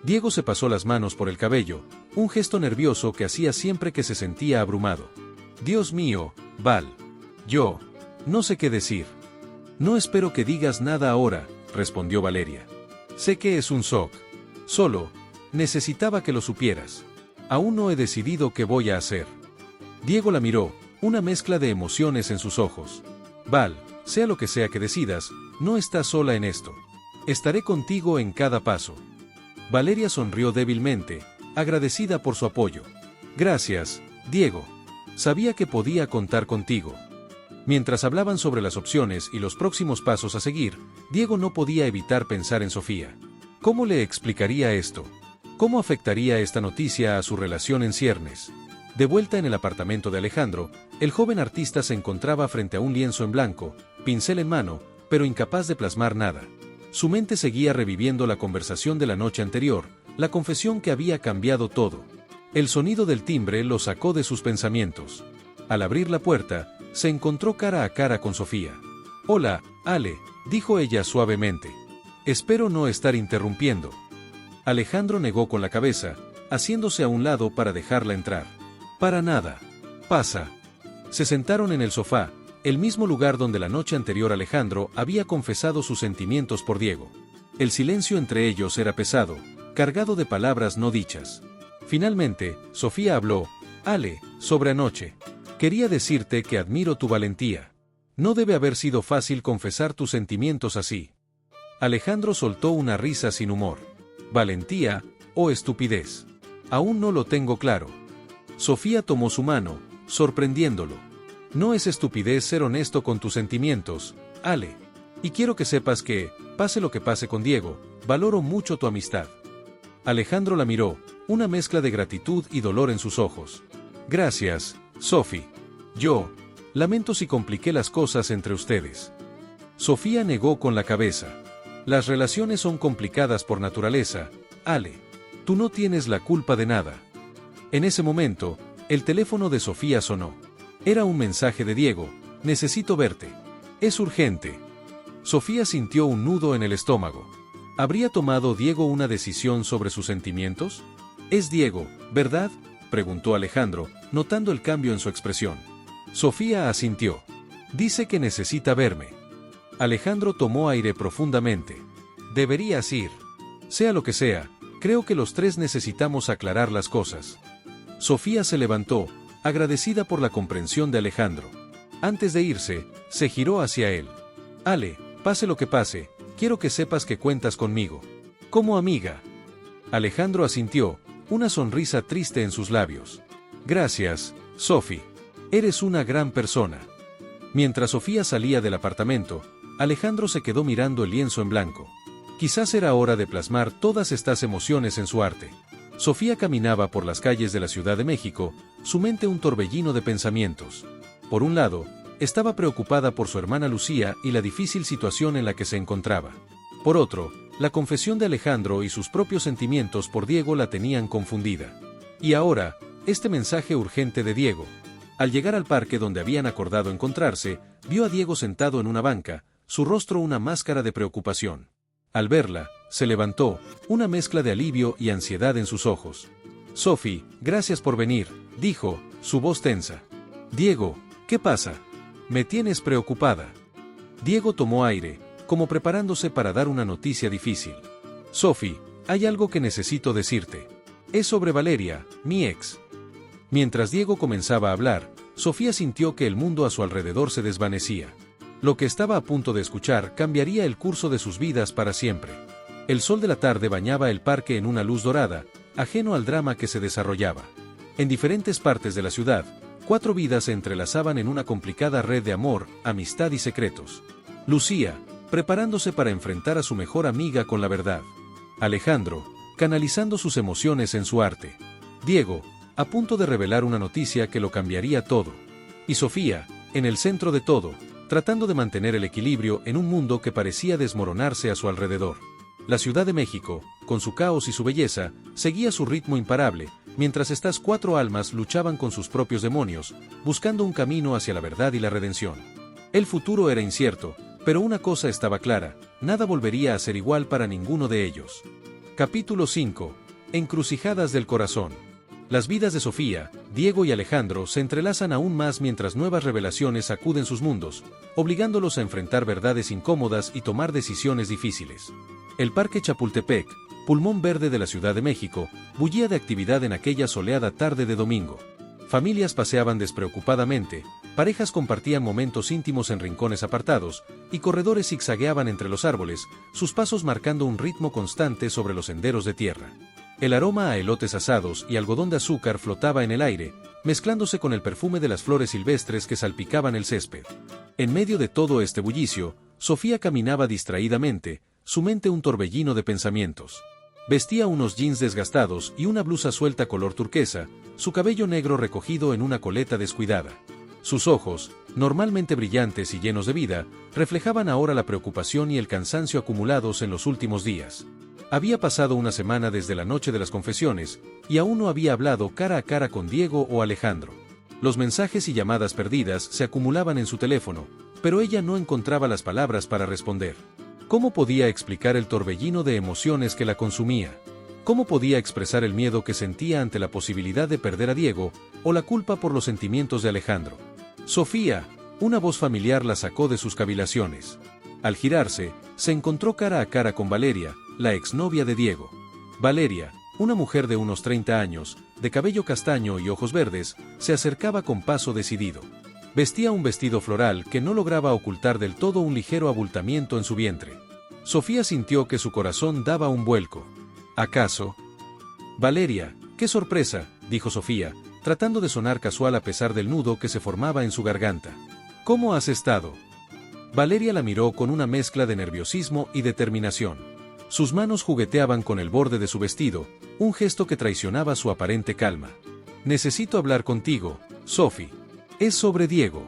S1: Diego se pasó las manos por el cabello, un gesto nervioso que hacía siempre que se sentía abrumado. Dios mío, Val. Yo no sé qué decir. No espero que digas nada ahora, respondió Valeria. Sé que es un shock. Solo, necesitaba que lo supieras. Aún no he decidido qué voy a hacer. Diego la miró, una mezcla de emociones en sus ojos. Val, sea lo que sea que decidas, no estás sola en esto. Estaré contigo en cada paso. Valeria sonrió débilmente, agradecida por su apoyo. Gracias, Diego. Sabía que podía contar contigo. Mientras hablaban sobre las opciones y los próximos pasos a seguir, Diego no podía evitar pensar en Sofía. ¿Cómo le explicaría esto? ¿Cómo afectaría esta noticia a su relación en ciernes? De vuelta en el apartamento de Alejandro, el joven artista se encontraba frente a un lienzo en blanco, pincel en mano, pero incapaz de plasmar nada. Su mente seguía reviviendo la conversación de la noche anterior, la confesión que había cambiado todo. El sonido del timbre lo sacó de sus pensamientos. Al abrir la puerta, se encontró cara a cara con Sofía. «Hola, Ale», dijo ella suavemente. «Espero no estar interrumpiendo». Alejandro negó con la cabeza, haciéndose a un lado para dejarla entrar. «Para nada. Pasa». Se sentaron en el sofá, el mismo lugar donde la noche anterior Alejandro había confesado sus sentimientos por Diego. El silencio entre ellos era pesado, cargado de palabras no dichas. Finalmente, Sofía habló. «Ale, sobre anoche. Quería decirte que admiro tu valentía. No debe haber sido fácil confesar tus sentimientos así». Alejandro soltó una risa sin humor. ¿Valentía o estupidez? Aún no lo tengo claro. Sofía tomó su mano, sorprendiéndolo. No es estupidez ser honesto con tus sentimientos, Ale. Y quiero que sepas que, pase lo que pase con Diego, valoro mucho tu amistad. Alejandro la miró, una mezcla de gratitud y dolor en sus ojos. Gracias, Sophie. Yo lamento si compliqué las cosas entre ustedes. Sofía negó con la cabeza. Las relaciones son complicadas por naturaleza, Ale. Tú no tienes la culpa de nada. En ese momento, el teléfono de Sofía sonó. Era un mensaje de Diego. Necesito verte. Es urgente. Sofía sintió un nudo en el estómago. ¿Habría tomado Diego una decisión sobre sus sentimientos? Es Diego, ¿verdad?, preguntó Alejandro, notando el cambio en su expresión. Sofía asintió. Dice que necesita verme. Alejandro tomó aire profundamente. Deberías ir. Sea lo que sea, creo que los tres necesitamos aclarar las cosas. Sofía se levantó, agradecida por la comprensión de Alejandro. Antes de irse, se giró hacia él. Ale, pase lo que pase, quiero que sepas que cuentas conmigo. Como amiga. Alejandro asintió, una sonrisa triste en sus labios. Gracias, Sophie. Eres una gran persona. Mientras Sofía salía del apartamento, Alejandro se quedó mirando el lienzo en blanco. Quizás era hora de plasmar todas estas emociones en su arte. Sofía caminaba por las calles de la Ciudad de México, su mente un torbellino de pensamientos. Por un lado, estaba preocupada por su hermana Lucía y la difícil situación en la que se encontraba. Por otro, la confesión de Alejandro y sus propios sentimientos por Diego la tenían confundida. Y ahora, este mensaje urgente de Diego. Al llegar al parque donde habían acordado encontrarse, vio a Diego sentado en una banca, su rostro una máscara de preocupación. Al verla, se levantó, una mezcla de alivio y ansiedad en sus ojos. Sophie, gracias por venir, dijo, su voz tensa. Diego, ¿qué pasa? Me tienes preocupada. Diego tomó aire, como preparándose para dar una noticia difícil. Sophie, hay algo que necesito decirte. Es sobre Valeria, mi ex. Mientras Diego comenzaba a hablar, Sofía sintió que el mundo a su alrededor se desvanecía. Lo que estaba a punto de escuchar cambiaría el curso de sus vidas para siempre. El sol de la tarde bañaba el parque en una luz dorada, ajeno al drama que se desarrollaba. En diferentes partes de la ciudad, 4 vidas se entrelazaban en una complicada red de amor, amistad y secretos. Lucía, preparándose para enfrentar a su mejor amiga con la verdad. Alejandro, canalizando sus emociones en su arte. Diego, a punto de revelar una noticia que lo cambiaría todo. Y Sofía, en el centro de todo, tratando de mantener el equilibrio en un mundo que parecía desmoronarse a su alrededor. La Ciudad de México, con su caos y su belleza, seguía su ritmo imparable, mientras estas 4 almas luchaban con sus propios demonios, buscando un camino hacia la verdad y la redención. El futuro era incierto, pero una cosa estaba clara: nada volvería a ser igual para ninguno de ellos. Capítulo 5. Encrucijadas del corazón. Las vidas de Sofía, Diego y Alejandro se entrelazan aún más mientras nuevas revelaciones sacuden sus mundos, obligándolos a enfrentar verdades incómodas y tomar decisiones difíciles. El Parque Chapultepec, pulmón verde de la Ciudad de México, bullía de actividad en aquella soleada tarde de domingo. Familias paseaban despreocupadamente, parejas compartían momentos íntimos en rincones apartados, y corredores zigzagueaban entre los árboles, sus pasos marcando un ritmo constante sobre los senderos de tierra. El aroma a elotes asados y algodón de azúcar flotaba en el aire, mezclándose con el perfume de las flores silvestres que salpicaban el césped. En medio de todo este bullicio, Sofía caminaba distraídamente, su mente un torbellino de pensamientos. Vestía unos jeans desgastados y una blusa suelta color turquesa, su cabello negro recogido en una coleta descuidada. Sus ojos, normalmente brillantes y llenos de vida, reflejaban ahora la preocupación y el cansancio acumulados en los últimos días. Había pasado una semana desde la noche de las confesiones, y aún no había hablado cara a cara con Diego o Alejandro. Los mensajes y llamadas perdidas se acumulaban en su teléfono, pero ella no encontraba las palabras para responder. ¿Cómo podía explicar el torbellino de emociones que la consumía? ¿Cómo podía expresar el miedo que sentía ante la posibilidad de perder a Diego, o la culpa por los sentimientos de Alejandro? Sofía, una voz familiar la sacó de sus cavilaciones. Al girarse, se encontró cara a cara con Valeria, la exnovia de Diego. Valeria, una mujer de unos 30 años, de cabello castaño y ojos verdes, se acercaba con paso decidido. Vestía un vestido floral que no lograba ocultar del todo un ligero abultamiento en su vientre. Sofía sintió que su corazón daba un vuelco. ¿Acaso? Valeria, qué sorpresa, dijo Sofía, tratando de sonar casual a pesar del nudo que se formaba en su garganta. ¿Cómo has estado? Valeria la miró con una mezcla de nerviosismo y determinación. Sus manos jugueteaban con el borde de su vestido, un gesto que traicionaba su aparente calma. Necesito hablar contigo, Sophie. Es sobre Diego.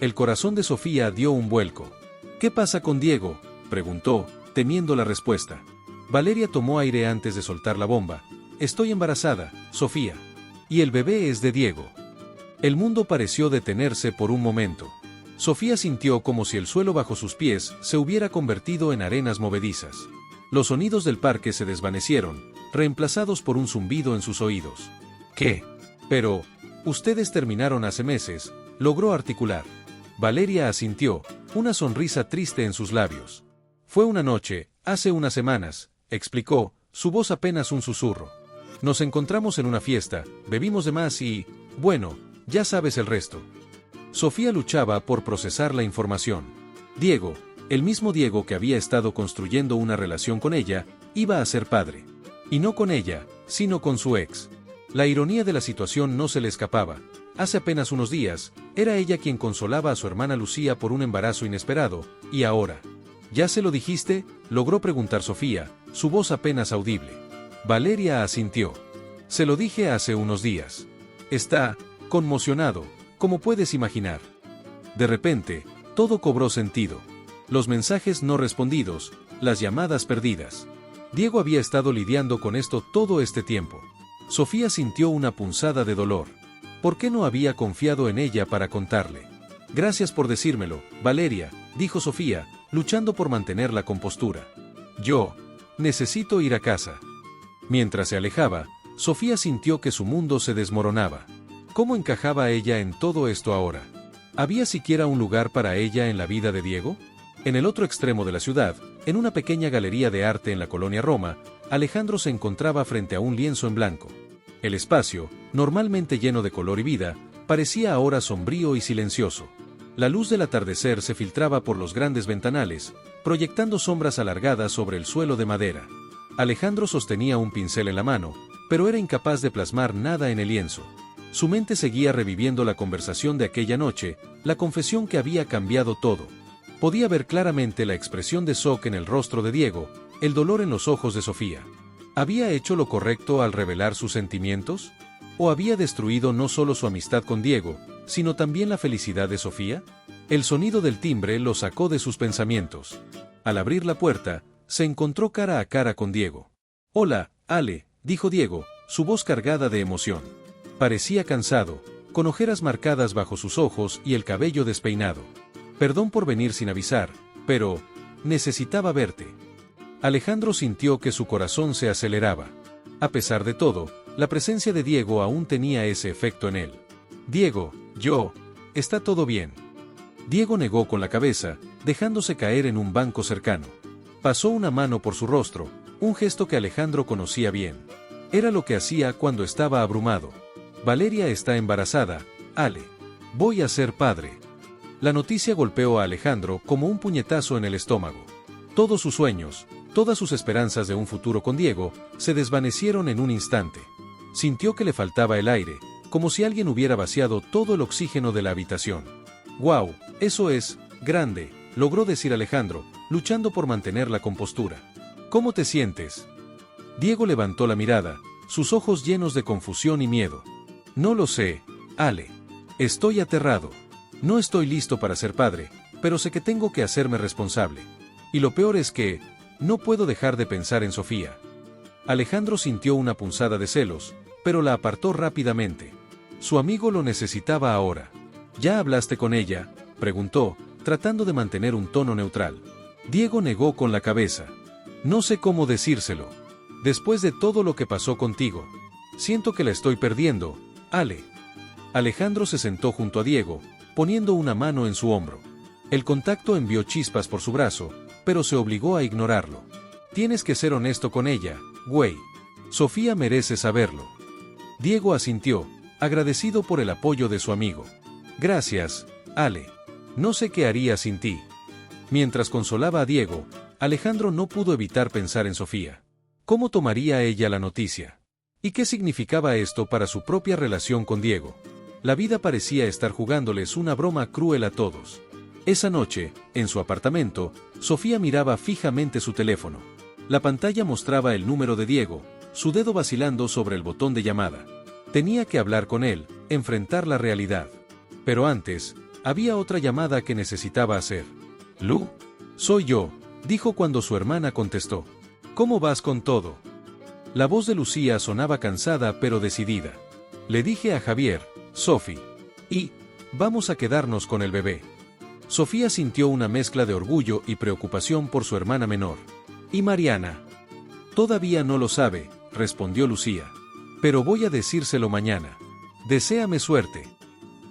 S1: El corazón de Sofía dio un vuelco. ¿Qué pasa con Diego?, preguntó, temiendo la respuesta. Valeria tomó aire antes de soltar la bomba. Estoy embarazada, Sofía. Y el bebé es de Diego. El mundo pareció detenerse por un momento. Sofía sintió como si el suelo bajo sus pies se hubiera convertido en arenas movedizas. Los sonidos del parque se desvanecieron, reemplazados por un zumbido en sus oídos. ¿Qué? Pero, ustedes terminaron hace meses, logró articular. Valeria asintió, una sonrisa triste en sus labios. Fue una noche, hace unas semanas, explicó, su voz apenas un susurro. Nos encontramos en una fiesta, bebimos de más y, bueno, ya sabes el resto. Sofía luchaba por procesar la información. Diego, el mismo Diego que había estado construyendo una relación con ella, iba a ser padre. Y no con ella, sino con su ex. La ironía de la situación no se le escapaba. Hace apenas unos días, era ella quien consolaba a su hermana Lucía por un embarazo inesperado, y ahora. ¿Ya se lo dijiste?, logró preguntar Sofía, su voz apenas audible. Valeria asintió. Se lo dije hace unos días. Está conmocionado, como puedes imaginar. De repente, todo cobró sentido. Los mensajes no respondidos, las llamadas perdidas. Diego había estado lidiando con esto todo este tiempo. Sofía sintió una punzada de dolor. ¿Por qué no había confiado en ella para contarle? Gracias por decírmelo, Valeria, dijo Sofía, luchando por mantener la compostura. Yo necesito ir a casa. Mientras se alejaba, Sofía sintió que su mundo se desmoronaba. ¿Cómo encajaba ella en todo esto ahora? ¿Había siquiera un lugar para ella en la vida de Diego? En el otro extremo de la ciudad, en una pequeña galería de arte en la colonia Roma, Alejandro se encontraba frente a un lienzo en blanco. El espacio, normalmente lleno de color y vida, parecía ahora sombrío y silencioso. La luz del atardecer se filtraba por los grandes ventanales, proyectando sombras alargadas sobre el suelo de madera. Alejandro sostenía un pincel en la mano, pero era incapaz de plasmar nada en el lienzo. Su mente seguía reviviendo la conversación de aquella noche, la confesión que había cambiado todo. Podía ver claramente la expresión de shock en el rostro de Diego, el dolor en los ojos de Sofía. ¿Había hecho lo correcto al revelar sus sentimientos? ¿O había destruido no solo su amistad con Diego, sino también la felicidad de Sofía? El sonido del timbre lo sacó de sus pensamientos. Al abrir la puerta, se encontró cara a cara con Diego. «Hola, Ale», dijo Diego, su voz cargada de emoción. Parecía cansado, con ojeras marcadas bajo sus ojos y el cabello despeinado. «Perdón por venir sin avisar, pero necesitaba verte». Alejandro sintió que su corazón se aceleraba. A pesar de todo, la presencia de Diego aún tenía ese efecto en él. «Diego, está todo bien». Diego negó con la cabeza, dejándose caer en un banco cercano. Pasó una mano por su rostro, un gesto que Alejandro conocía bien. Era lo que hacía cuando estaba abrumado. «Valeria está embarazada, Ale. Voy a ser padre». La noticia golpeó a Alejandro como un puñetazo en el estómago. Todos sus sueños, todas sus esperanzas de un futuro con Diego, se desvanecieron en un instante. Sintió que le faltaba el aire, como si alguien hubiera vaciado todo el oxígeno de la habitación. «Guau, eso es grande», logró decir Alejandro, luchando por mantener la compostura. «¿Cómo te sientes?» Diego levantó la mirada, sus ojos llenos de confusión y miedo. «No lo sé, Ale. Estoy aterrado. No estoy listo para ser padre, pero sé que tengo que hacerme responsable. Y lo peor es que no puedo dejar de pensar en Sofía». Alejandro sintió una punzada de celos, pero la apartó rápidamente. Su amigo lo necesitaba ahora. «¿Ya hablaste con ella?», preguntó, tratando de mantener un tono neutral. Diego negó con la cabeza. «No sé cómo decírselo. Después de todo lo que pasó contigo, siento que la estoy perdiendo, Ale». Alejandro se sentó junto a Diego, poniendo una mano en su hombro. El contacto envió chispas por su brazo, pero se obligó a ignorarlo. «Tienes que ser honesto con ella, güey. Sofía merece saberlo». Diego asintió, agradecido por el apoyo de su amigo. «Gracias, Ale. No sé qué haría sin ti». Mientras consolaba a Diego, Alejandro no pudo evitar pensar en Sofía. ¿Cómo tomaría ella la noticia? ¿Y qué significaba esto para su propia relación con Diego? La vida parecía estar jugándoles una broma cruel a todos. Esa noche, en su apartamento, Sofía miraba fijamente su teléfono. La pantalla mostraba el número de Diego, su dedo vacilando sobre el botón de llamada. Tenía que hablar con él, enfrentar la realidad. Pero antes, había otra llamada que necesitaba hacer. «Lu, soy yo», dijo cuando su hermana contestó. «¿Cómo vas con todo?» La voz de Lucía sonaba cansada pero decidida. «Le dije a Javier, Sofi. Y vamos a quedarnos con el bebé». Sofía sintió una mezcla de orgullo y preocupación por su hermana menor. «¿Y Mariana?» «Todavía no lo sabe», respondió Lucía. «Pero voy a decírselo mañana. Deséame suerte».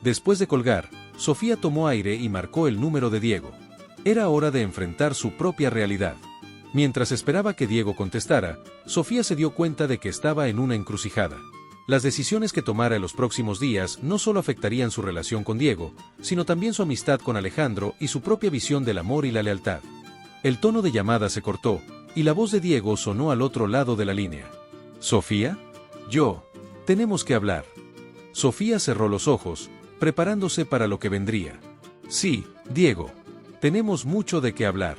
S1: Después de colgar, Sofía tomó aire y marcó el número de Diego. Era hora de enfrentar su propia realidad. Mientras esperaba que Diego contestara, Sofía se dio cuenta de que estaba en una encrucijada. Las decisiones que tomara en los próximos días no solo afectarían su relación con Diego, sino también su amistad con Alejandro y su propia visión del amor y la lealtad. El tono de llamada se cortó, y la voz de Diego sonó al otro lado de la línea. «¿Sofía? Tenemos que hablar». Sofía cerró los ojos, preparándose para lo que vendría. «Sí, Diego. Tenemos mucho de qué hablar».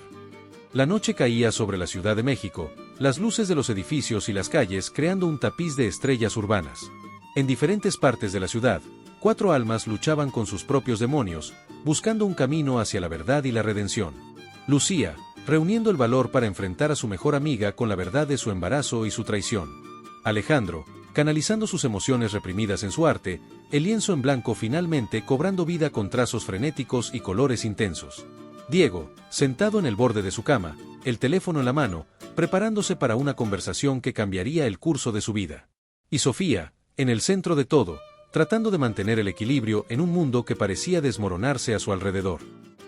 S1: La noche caía sobre la Ciudad de México, las luces de los edificios y las calles creando un tapiz de estrellas urbanas. En diferentes partes de la ciudad, 4 almas luchaban con sus propios demonios, buscando un camino hacia la verdad y la redención. Lucía, reuniendo el valor para enfrentar a su mejor amiga con la verdad de su embarazo y su traición. Alejandro, canalizando sus emociones reprimidas en su arte, el lienzo en blanco finalmente cobrando vida con trazos frenéticos y colores intensos. Diego, sentado en el borde de su cama, el teléfono en la mano, preparándose para una conversación que cambiaría el curso de su vida. Y Sofía, en el centro de todo, tratando de mantener el equilibrio en un mundo que parecía desmoronarse a su alrededor.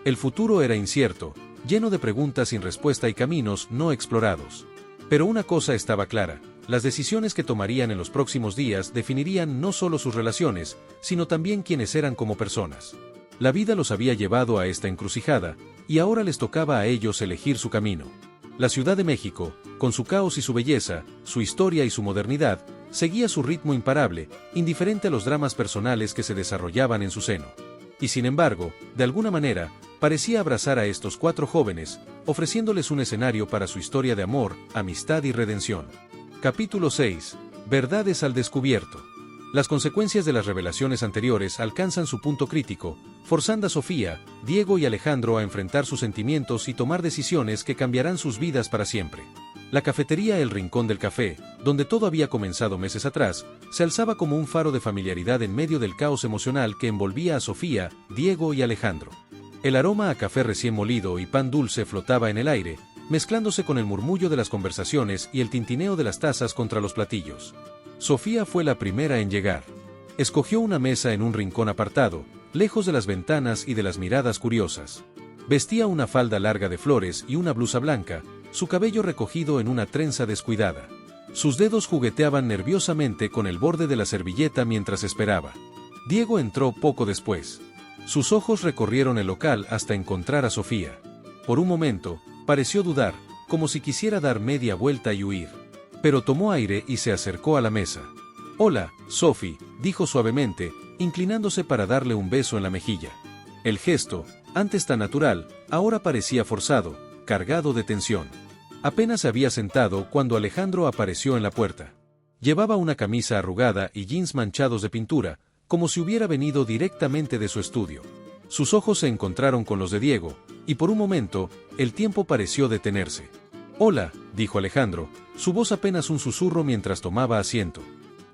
S1: El futuro era incierto, lleno de preguntas sin respuesta y caminos no explorados. Pero una cosa estaba clara: las decisiones que tomarían en los próximos días definirían no solo sus relaciones, sino también quiénes eran como personas. La vida los había llevado a esta encrucijada, y ahora les tocaba a ellos elegir su camino. La Ciudad de México, con su caos y su belleza, su historia y su modernidad, seguía su ritmo imparable, indiferente a los dramas personales que se desarrollaban en su seno. Y sin embargo, de alguna manera, parecía abrazar a estos 4 jóvenes, ofreciéndoles un escenario para su historia de amor, amistad y redención. Capítulo 6. Verdades al descubierto. Las consecuencias de las revelaciones anteriores alcanzan su punto crítico, forzando a Sofía, Diego y Alejandro a enfrentar sus sentimientos y tomar decisiones que cambiarán sus vidas para siempre. La cafetería El Rincón del Café, donde todo había comenzado meses atrás, se alzaba como un faro de familiaridad en medio del caos emocional que envolvía a Sofía, Diego y Alejandro. El aroma a café recién molido y pan dulce flotaba en el aire, mezclándose con el murmullo de las conversaciones y el tintineo de las tazas contra los platillos. Sofía fue la primera en llegar. Escogió una mesa en un rincón apartado, lejos de las ventanas y de las miradas curiosas. Vestía una falda larga de flores y una blusa blanca, su cabello recogido en una trenza descuidada. Sus dedos jugueteaban nerviosamente con el borde de la servilleta mientras esperaba. Diego entró poco después. Sus ojos recorrieron el local hasta encontrar a Sofía. Por un momento, pareció dudar, como si quisiera dar media vuelta y huir. Pero tomó aire y se acercó a la mesa. «Hola, Sophie», dijo suavemente, inclinándose para darle un beso en la mejilla. El gesto, antes tan natural, ahora parecía forzado, cargado de tensión. Apenas se había sentado cuando Alejandro apareció en la puerta. Llevaba una camisa arrugada y jeans manchados de pintura, como si hubiera venido directamente de su estudio. Sus ojos se encontraron con los de Diego, y por un momento, el tiempo pareció detenerse. «Hola», dijo Alejandro, su voz apenas un susurro mientras tomaba asiento.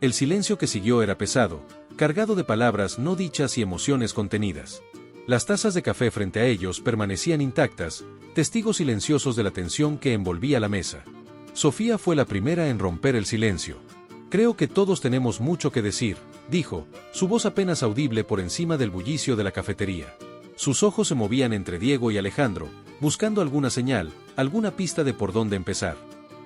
S1: El silencio que siguió era pesado, cargado de palabras no dichas y emociones contenidas. Las tazas de café frente a ellos permanecían intactas, testigos silenciosos de la tensión que envolvía la mesa. Sofía fue la primera en romper el silencio. «Creo que todos tenemos mucho que decir», dijo, su voz apenas audible por encima del bullicio de la cafetería. Sus ojos se movían entre Diego y Alejandro, buscando alguna señal, alguna pista de por dónde empezar.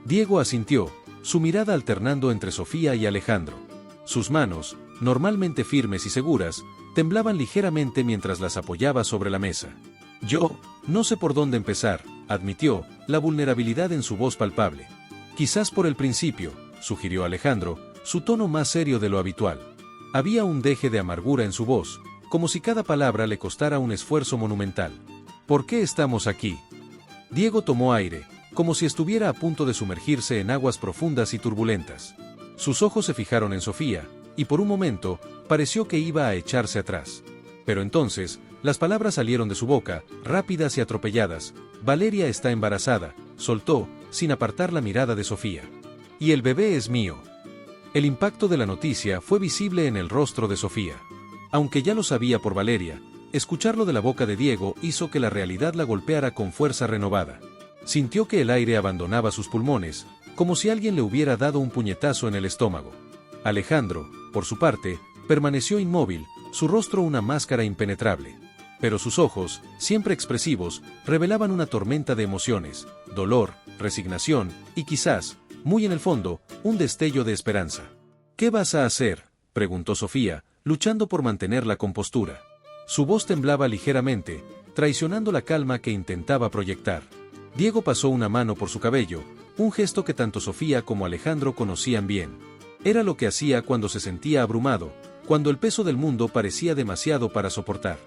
S1: Diego asintió, su mirada alternando entre Sofía y Alejandro. Sus manos, normalmente firmes y seguras, temblaban ligeramente mientras las apoyaba sobre la mesa. «Yo no sé por dónde empezar», admitió, la vulnerabilidad en su voz palpable. «Quizás por el principio», sugirió Alejandro, su tono más serio de lo habitual. Había un deje de amargura en su voz, como si cada palabra le costara un esfuerzo monumental. «¿Por qué estamos aquí?». Diego tomó aire, como si estuviera a punto de sumergirse en aguas profundas y turbulentas. Sus ojos se fijaron en Sofía, y por un momento, pareció que iba a echarse atrás. Pero entonces, las palabras salieron de su boca, rápidas y atropelladas. «Valeria está embarazada», soltó, sin apartar la mirada de Sofía. «Y el bebé es mío». El impacto de la noticia fue visible en el rostro de Sofía. Aunque ya lo sabía por Valeria, escucharlo de la boca de Diego hizo que la realidad la golpeara con fuerza renovada. Sintió que el aire abandonaba sus pulmones, como si alguien le hubiera dado un puñetazo en el estómago. Alejandro, por su parte, permaneció inmóvil, su rostro una máscara impenetrable. Pero sus ojos, siempre expresivos, revelaban una tormenta de emociones, dolor, resignación, y quizás, muy en el fondo, un destello de esperanza. «¿Qué vas a hacer?», preguntó Sofía, luchando por mantener la compostura. Su voz temblaba ligeramente, traicionando la calma que intentaba proyectar. Diego pasó una mano por su cabello, un gesto que tanto Sofía como Alejandro conocían bien. Era lo que hacía cuando se sentía abrumado, cuando el peso del mundo parecía demasiado para soportar.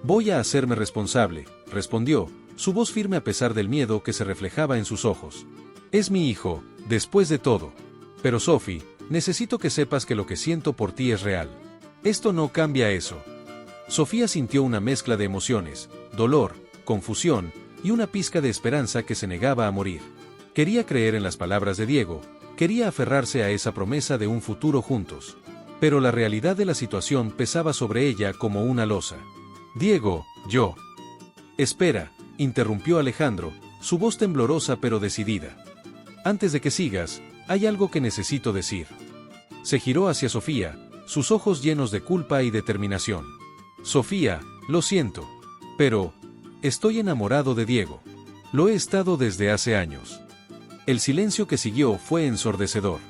S1: «Voy a hacerme responsable», respondió, su voz firme a pesar del miedo que se reflejaba en sus ojos. «Es mi hijo, después de todo. Pero Sophie, necesito que sepas que lo que siento por ti es real. Esto no cambia eso». Sofía sintió una mezcla de emociones, dolor, confusión, y una pizca de esperanza que se negaba a morir. Quería creer en las palabras de Diego, quería aferrarse a esa promesa de un futuro juntos. Pero la realidad de la situación pesaba sobre ella como una losa. «Diego, yo». «Espera», interrumpió Alejandro, su voz temblorosa pero decidida. «Antes de que sigas, hay algo que necesito decir». Se giró hacia Sofía, sus ojos llenos de culpa y determinación. «Sofía, lo siento. Pero estoy enamorado de Diego. Lo he estado desde hace años». El silencio que siguió fue ensordecedor.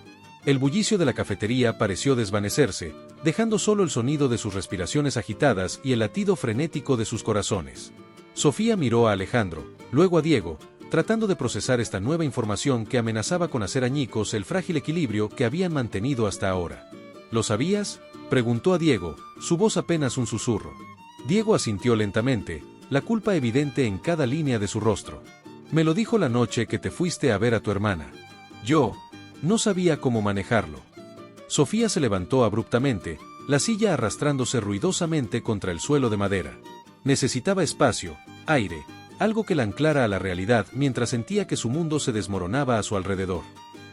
S1: El bullicio de la cafetería pareció desvanecerse, dejando solo el sonido de sus respiraciones agitadas y el latido frenético de sus corazones. Sofía miró a Alejandro, luego a Diego, tratando de procesar esta nueva información que amenazaba con hacer añicos el frágil equilibrio que habían mantenido hasta ahora. ¿Lo sabías?, preguntó a Diego, su voz apenas un susurro. Diego asintió lentamente, la culpa evidente en cada línea de su rostro. Me lo dijo la noche que te fuiste a ver a tu hermana. Yo no sabía cómo manejarlo. Sofía se levantó abruptamente, la silla arrastrándose ruidosamente contra el suelo de madera. Necesitaba espacio, aire, algo que la anclara a la realidad mientras sentía que su mundo se desmoronaba a su alrededor.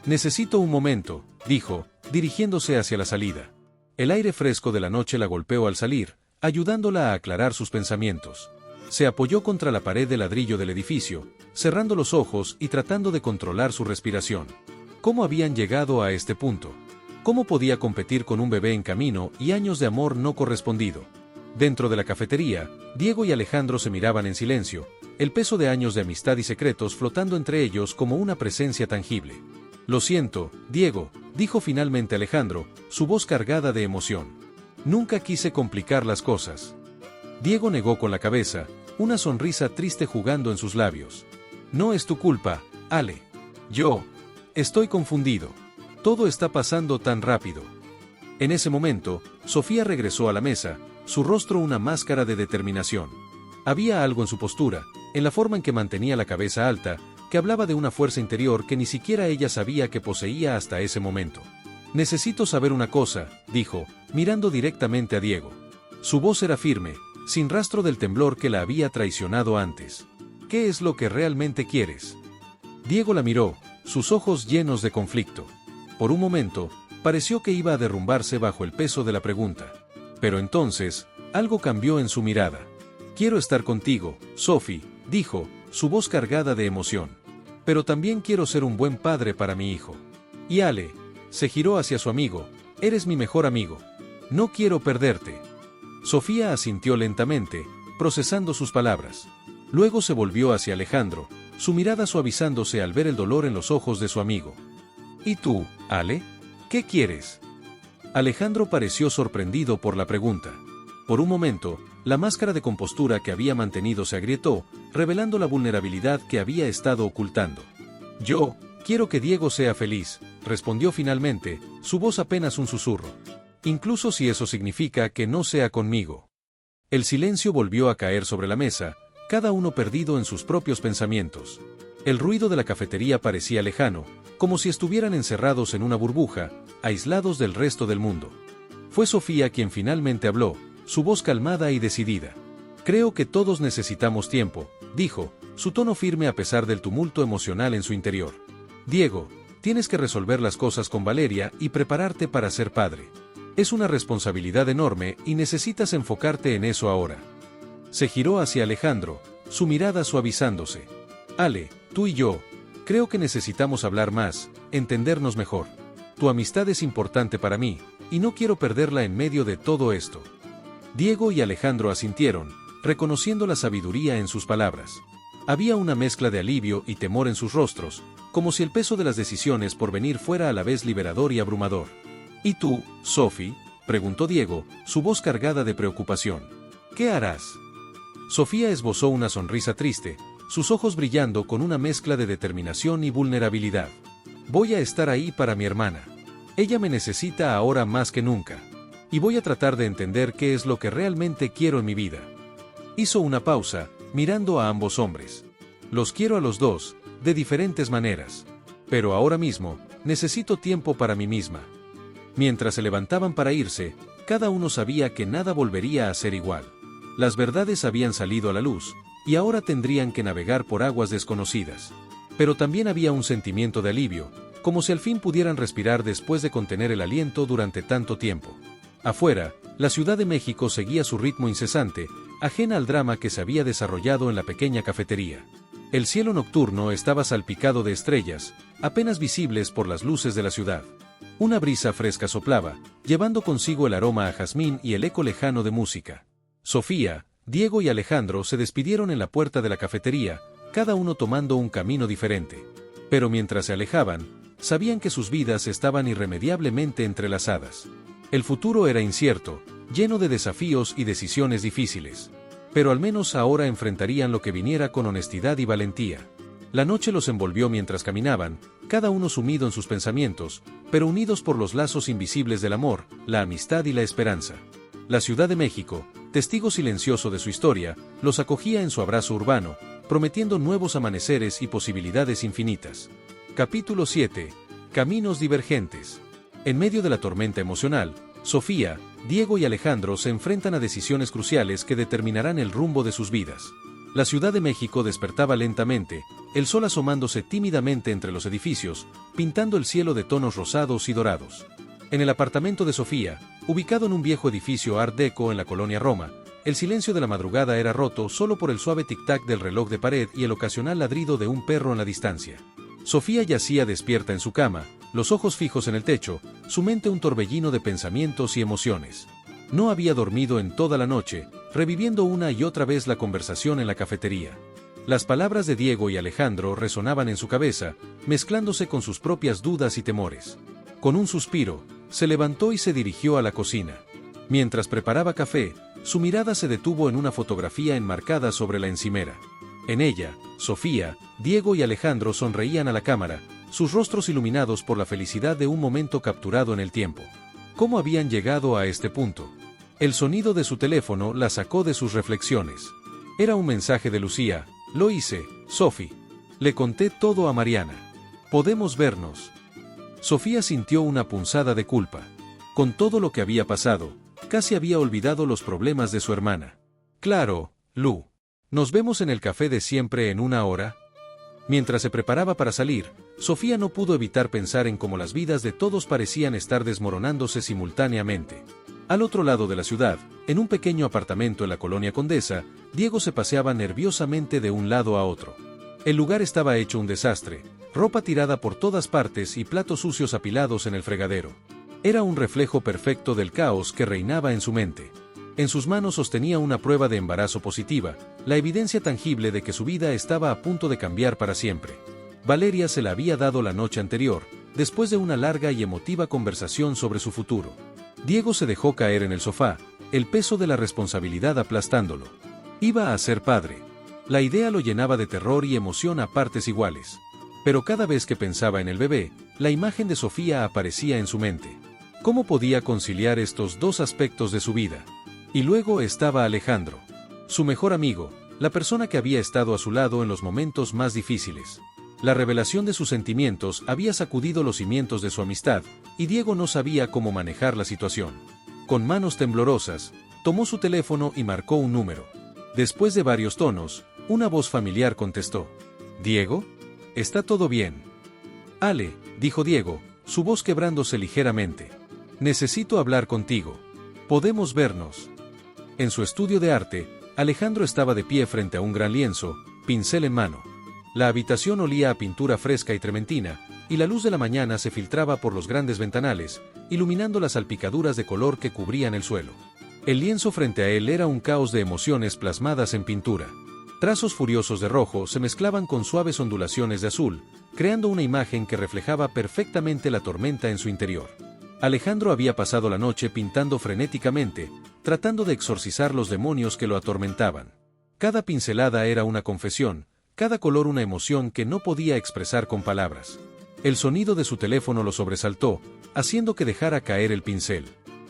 S1: Necesito un momento, dijo, dirigiéndose hacia la salida. El aire fresco de la noche la golpeó al salir, ayudándola a aclarar sus pensamientos. Se apoyó contra la pared de ladrillo del edificio, cerrando los ojos y tratando de controlar su respiración. ¿Cómo habían llegado a este punto? ¿Cómo podía competir con un bebé en camino y años de amor no correspondido? Dentro de la cafetería, Diego y Alejandro se miraban en silencio, el peso de años de amistad y secretos flotando entre ellos como una presencia tangible. Lo siento, Diego, dijo finalmente Alejandro, su voz cargada de emoción. Nunca quise complicar las cosas. Diego negó con la cabeza, una sonrisa triste jugando en sus labios. No es tu culpa, Ale. Yo estoy confundido. Todo está pasando tan rápido. En ese momento, Sofía regresó a la mesa, su rostro una máscara de determinación. Había algo en su postura, en la forma en que mantenía la cabeza alta, que hablaba de una fuerza interior que ni siquiera ella sabía que poseía hasta ese momento. Necesito saber una cosa, dijo, mirando directamente a Diego. Su voz era firme, sin rastro del temblor que la había traicionado antes. ¿Qué es lo que realmente quieres? Diego la miró, sus ojos llenos de conflicto. Por un momento, pareció que iba a derrumbarse bajo el peso de la pregunta. Pero entonces, algo cambió en su mirada. Quiero estar contigo, Sophie, dijo, su voz cargada de emoción. Pero también quiero ser un buen padre para mi hijo. Y Ale, se giró hacia su amigo, eres mi mejor amigo. No quiero perderte. Sofía asintió lentamente, procesando sus palabras. Luego se volvió hacia Alejandro, su mirada suavizándose al ver el dolor en los ojos de su amigo. ¿Y tú, Ale? ¿Qué quieres? Alejandro pareció sorprendido por la pregunta. Por un momento, la máscara de compostura que había mantenido se agrietó, revelando la vulnerabilidad que había estado ocultando. Yo quiero que Diego sea feliz, respondió finalmente, su voz apenas un susurro. Incluso si eso significa que no sea conmigo. El silencio volvió a caer sobre la mesa, cada uno perdido en sus propios pensamientos. El ruido de la cafetería parecía lejano, como si estuvieran encerrados en una burbuja, aislados del resto del mundo. Fue Sofía quien finalmente habló, su voz calmada y decidida. Creo que todos necesitamos tiempo, dijo, su tono firme a pesar del tumulto emocional en su interior. Diego, tienes que resolver las cosas con Valeria y prepararte para ser padre. Es una responsabilidad enorme y necesitas enfocarte en eso ahora. Se giró hacia Alejandro, su mirada suavizándose. Ale, tú y yo, creo que necesitamos hablar más, entendernos mejor. Tu amistad es importante para mí, y no quiero perderla en medio de todo esto. Diego y Alejandro asintieron, reconociendo la sabiduría en sus palabras. Había una mezcla de alivio y temor en sus rostros, como si el peso de las decisiones por venir fuera a la vez liberador y abrumador. ¿Y tú, Sophie?, preguntó Diego, su voz cargada de preocupación. ¿Qué harás? Sofía esbozó una sonrisa triste, sus ojos brillando con una mezcla de determinación y vulnerabilidad. Voy a estar ahí para mi hermana. Ella me necesita ahora más que nunca. Y voy a tratar de entender qué es lo que realmente quiero en mi vida. Hizo una pausa, mirando a ambos hombres. Los quiero a los dos, de diferentes maneras. Pero ahora mismo, necesito tiempo para mí misma. Mientras se levantaban para irse, cada uno sabía que nada volvería a ser igual. Las verdades habían salido a la luz, y ahora tendrían que navegar por aguas desconocidas. Pero también había un sentimiento de alivio, como si al fin pudieran respirar después de contener el aliento durante tanto tiempo. Afuera, la Ciudad de México seguía su ritmo incesante, ajena al drama que se había desarrollado en la pequeña cafetería. El cielo nocturno estaba salpicado de estrellas, apenas visibles por las luces de la ciudad. Una brisa fresca soplaba, llevando consigo el aroma a jazmín y el eco lejano de música. Sofía, Diego y Alejandro se despidieron en la puerta de la cafetería, cada uno tomando un camino diferente. Pero mientras se alejaban, sabían que sus vidas estaban irremediablemente entrelazadas. El futuro era incierto, lleno de desafíos y decisiones difíciles. Pero al menos ahora enfrentarían lo que viniera con honestidad y valentía. La noche los envolvió mientras caminaban, cada uno sumido en sus pensamientos, pero unidos por los lazos invisibles del amor, la amistad y la esperanza. La Ciudad de México, testigo silencioso de su historia, los acogía en su abrazo urbano, prometiendo nuevos amaneceres y posibilidades infinitas. Capítulo 7. Caminos divergentes. En medio de la tormenta emocional, Sofía, Diego y Alejandro se enfrentan a decisiones cruciales que determinarán el rumbo de sus vidas. La Ciudad de México despertaba lentamente, el sol asomándose tímidamente entre los edificios, pintando el cielo de tonos rosados y dorados. En el apartamento de Sofía, ubicado en un viejo edificio Art Deco en la colonia Roma, el silencio de la madrugada era roto solo por el suave tic-tac del reloj de pared y el ocasional ladrido de un perro en la distancia. Sofía yacía despierta en su cama, los ojos fijos en el techo, su mente un torbellino de pensamientos y emociones. No había dormido en toda la noche, reviviendo una y otra vez la conversación en la cafetería. Las palabras de Diego y Alejandro resonaban en su cabeza, mezclándose con sus propias dudas y temores. Con un suspiro, se levantó y se dirigió a la cocina. Mientras preparaba café, su mirada se detuvo en una fotografía enmarcada sobre la encimera. En ella, Sofía, Diego y Alejandro sonreían a la cámara, sus rostros iluminados por la felicidad de un momento capturado en el tiempo. ¿Cómo habían llegado a este punto? El sonido de su teléfono la sacó de sus reflexiones. Era un mensaje de Lucía. Lo hice, Sofi. Le conté todo a Mariana. ¿Podemos vernos? Sofía sintió una punzada de culpa. Con todo lo que había pasado, casi había olvidado los problemas de su hermana. Claro, Lu. ¿Nos vemos en el café de siempre en una hora? Mientras se preparaba para salir, Sofía no pudo evitar pensar en cómo las vidas de todos parecían estar desmoronándose simultáneamente. Al otro lado de la ciudad, en un pequeño apartamento en la colonia Condesa, Diego se paseaba nerviosamente de un lado a otro. El lugar estaba hecho un desastre, ropa tirada por todas partes y platos sucios apilados en el fregadero. Era un reflejo perfecto del caos que reinaba en su mente. En sus manos sostenía una prueba de embarazo positiva, la evidencia tangible de que su vida estaba a punto de cambiar para siempre. Valeria se la había dado la noche anterior, después de una larga y emotiva conversación sobre su futuro. Diego se dejó caer en el sofá, el peso de la responsabilidad aplastándolo. Iba a ser padre. La idea lo llenaba de terror y emoción a partes iguales. Pero cada vez que pensaba en el bebé, la imagen de Sofía aparecía en su mente. ¿Cómo podía conciliar estos dos aspectos de su vida? Y luego estaba Alejandro, su mejor amigo, la persona que había estado a su lado en los momentos más difíciles. La revelación de sus sentimientos había sacudido los cimientos de su amistad, y Diego no sabía cómo manejar la situación. Con manos temblorosas, tomó su teléfono y marcó un número. Después de varios tonos, una voz familiar contestó. ¿Diego? ¿Está todo bien? Ale, dijo Diego, su voz quebrándose ligeramente. Necesito hablar contigo. ¿Podemos vernos? En su estudio de arte, Alejandro estaba de pie frente a un gran lienzo, pincel en mano. La habitación olía a pintura fresca y trementina, y la luz de la mañana se filtraba por los grandes ventanales, iluminando las salpicaduras de color que cubrían el suelo. El lienzo frente a él era un caos de emociones plasmadas en pintura. Trazos furiosos de rojo se mezclaban con suaves ondulaciones de azul, creando una imagen que reflejaba perfectamente la tormenta en su interior. Alejandro había pasado la noche pintando frenéticamente, tratando de exorcizar los demonios que lo atormentaban. Cada pincelada era una confesión, cada color una emoción que no podía expresar con palabras. El sonido de su teléfono lo sobresaltó, haciendo que dejara caer el pincel.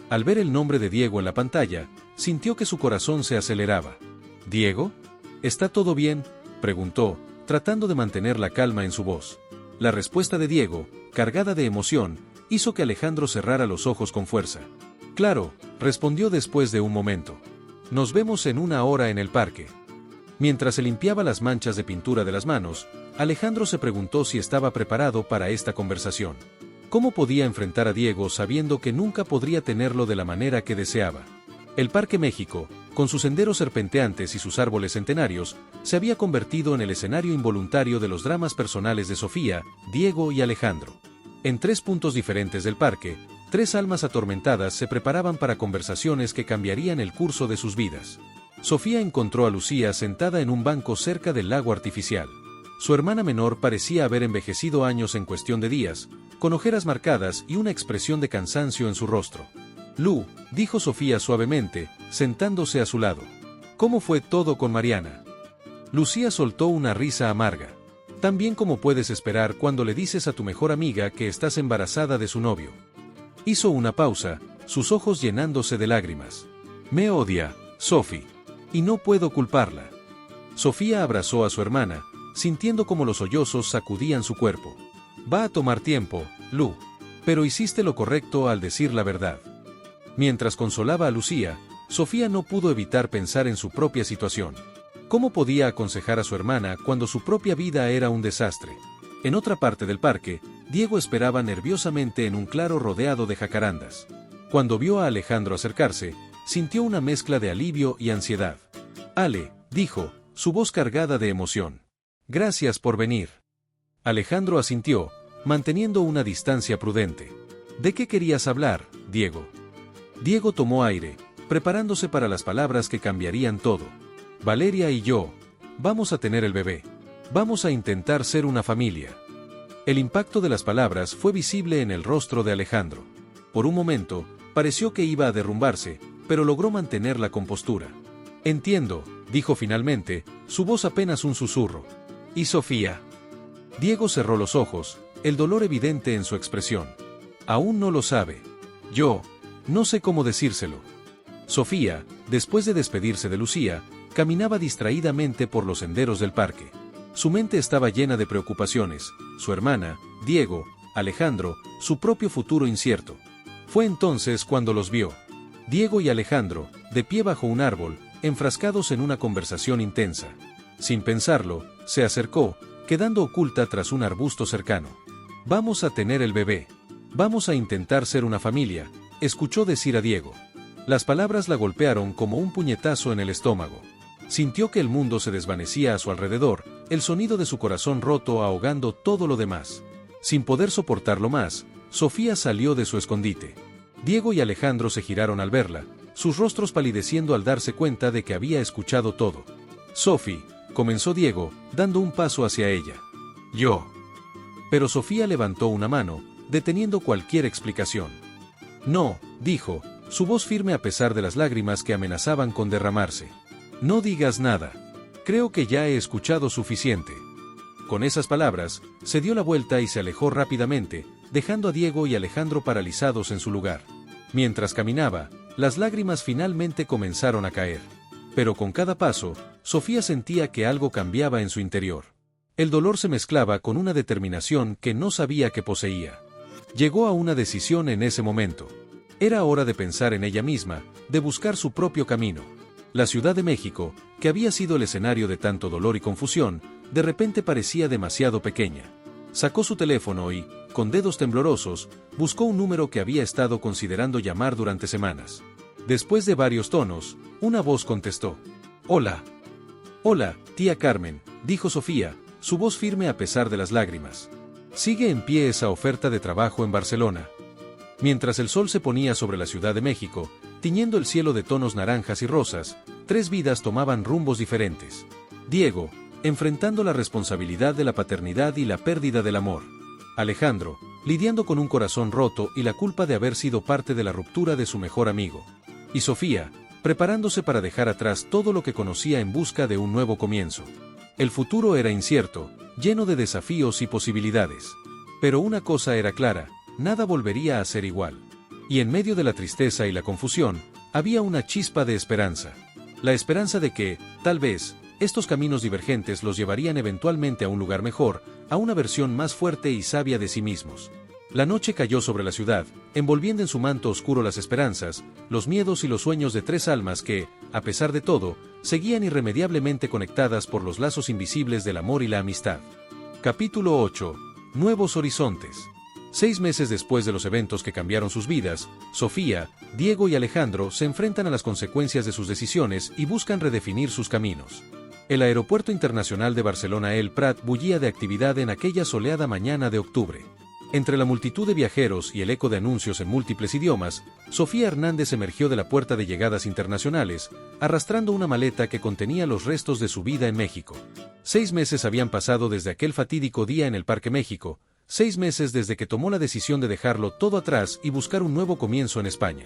S1: Al ver el nombre de Diego en la pantalla, sintió que su corazón se aceleraba. ¿Diego? ¿Está todo bien?, preguntó, tratando de mantener la calma en su voz. La respuesta de Diego, cargada de emoción, hizo que Alejandro cerrara los ojos con fuerza. Claro, respondió después de un momento. Nos vemos en una hora en el parque. Mientras se limpiaba las manchas de pintura de las manos, Alejandro se preguntó si estaba preparado para esta conversación. ¿Cómo podía enfrentar a Diego sabiendo que nunca podría tenerlo de la manera que deseaba? El Parque México, con sus senderos serpenteantes y sus árboles centenarios, se había convertido en el escenario involuntario de los dramas personales de Sofía, Diego y Alejandro. En 3 puntos diferentes del parque, 3 almas atormentadas se preparaban para conversaciones que cambiarían el curso de sus vidas. Sofía encontró a Lucía sentada en un banco cerca del lago artificial. Su hermana menor parecía haber envejecido años en cuestión de días, con ojeras marcadas y una expresión de cansancio en su rostro. Lu, dijo Sofía suavemente, sentándose a su lado. ¿Cómo fue todo con Mariana? Lucía soltó una risa amarga. tan bien como puedes esperar cuando le dices a tu mejor amiga que estás embarazada de su novio. Hizo una pausa, sus ojos llenándose de lágrimas. Me odia, Sophie. Y no puedo culparla. Sofía abrazó a su hermana, sintiendo como los sollozos sacudían su cuerpo. Va a tomar tiempo, Lu. Pero hiciste lo correcto al decir la verdad. Mientras consolaba a Lucía, Sofía no pudo evitar pensar en su propia situación. ¿Cómo podía aconsejar a su hermana cuando su propia vida era un desastre? En otra parte del parque, Diego esperaba nerviosamente en un claro rodeado de jacarandas. Cuando vio a Alejandro acercarse, sintió una mezcla de alivio y ansiedad. Ale, dijo, su voz cargada de emoción. Gracias por venir. Alejandro asintió, manteniendo una distancia prudente. ¿De qué querías hablar, Diego? Diego tomó aire, preparándose para las palabras que cambiarían todo. Valeria y yo, vamos a tener el bebé. Vamos a intentar ser una familia. El impacto de las palabras fue visible en el rostro de Alejandro. Por un momento, pareció que iba a derrumbarse, pero logró mantener la compostura. Entiendo, dijo finalmente, su voz apenas un susurro. ¿Y Sofía? Diego cerró los ojos, el dolor evidente en su expresión. Aún no lo sabe. Yo, no sé cómo decírselo. Sofía, después de despedirse de Lucía, caminaba distraídamente por los senderos del parque. Su mente estaba llena de preocupaciones, su hermana, Diego, Alejandro, su propio futuro incierto. Fue entonces cuando los vio. Diego y Alejandro, de pie bajo un árbol, enfrascados en una conversación intensa. Sin pensarlo, se acercó, quedando oculta tras un arbusto cercano. Vamos a tener el bebé. Vamos a intentar ser una familia, escuchó decir a Diego. Las palabras la golpearon como un puñetazo en el estómago. Sintió que el mundo se desvanecía a su alrededor, el sonido de su corazón roto ahogando todo lo demás. Sin poder soportarlo más, Sofía salió de su escondite. Diego y Alejandro se giraron al verla, sus rostros palideciendo al darse cuenta de que había escuchado todo. Sophie, comenzó Diego, dando un paso hacia ella. Yo. Pero Sofía levantó una mano, deteniendo cualquier explicación. No, dijo, su voz firme a pesar de las lágrimas que amenazaban con derramarse. No digas nada. Creo que ya he escuchado suficiente. Con esas palabras, se dio la vuelta y se alejó rápidamente, dejando a Diego y Alejandro paralizados en su lugar. Mientras caminaba, las lágrimas finalmente comenzaron a caer. Pero con cada paso, Sofía sentía que algo cambiaba en su interior. El dolor se mezclaba con una determinación que no sabía que poseía. Llegó a una decisión en ese momento. Era hora de pensar en ella misma, de buscar su propio camino. La Ciudad de México, que había sido el escenario de tanto dolor y confusión, de repente parecía demasiado pequeña. Sacó su teléfono y, con dedos temblorosos, buscó un número que había estado considerando llamar durante semanas. Después de varios tonos, una voz contestó. Hola. Hola, tía Carmen, dijo Sofía, su voz firme a pesar de las lágrimas. Sigue en pie esa oferta de trabajo en Barcelona. Mientras el sol se ponía sobre la Ciudad de México, tiñendo el cielo de tonos naranjas y rosas, tres vidas tomaban rumbos diferentes. Diego, enfrentando la responsabilidad de la paternidad y la pérdida del amor. Alejandro, lidiando con un corazón roto y la culpa de haber sido parte de la ruptura de su mejor amigo. Y Sofía, preparándose para dejar atrás todo lo que conocía en busca de un nuevo comienzo. El futuro era incierto, lleno de desafíos y posibilidades. Pero una cosa era clara, nada volvería a ser igual. Y en medio de la tristeza y la confusión, había una chispa de esperanza. La esperanza de que, tal vez, estos caminos divergentes los llevarían eventualmente a un lugar mejor, a una versión más fuerte y sabia de sí mismos. La noche cayó sobre la ciudad, envolviendo en su manto oscuro las esperanzas, los miedos y los sueños de tres almas que, a pesar de todo, seguían irremediablemente conectadas por los lazos invisibles del amor y la amistad. Capítulo 8. Nuevos horizontes. 6 meses después de los eventos que cambiaron sus vidas, Sofía, Diego y Alejandro se enfrentan a las consecuencias de sus decisiones y buscan redefinir sus caminos. El Aeropuerto Internacional de Barcelona El Prat bullía de actividad en aquella soleada mañana de octubre. Entre la multitud de viajeros y el eco de anuncios en múltiples idiomas, Sofía Hernández emergió de la puerta de llegadas internacionales, arrastrando una maleta que contenía los restos de su vida en México. 6 meses habían pasado desde aquel fatídico día en el Parque México, 6 meses desde que tomó la decisión de dejarlo todo atrás y buscar un nuevo comienzo en España.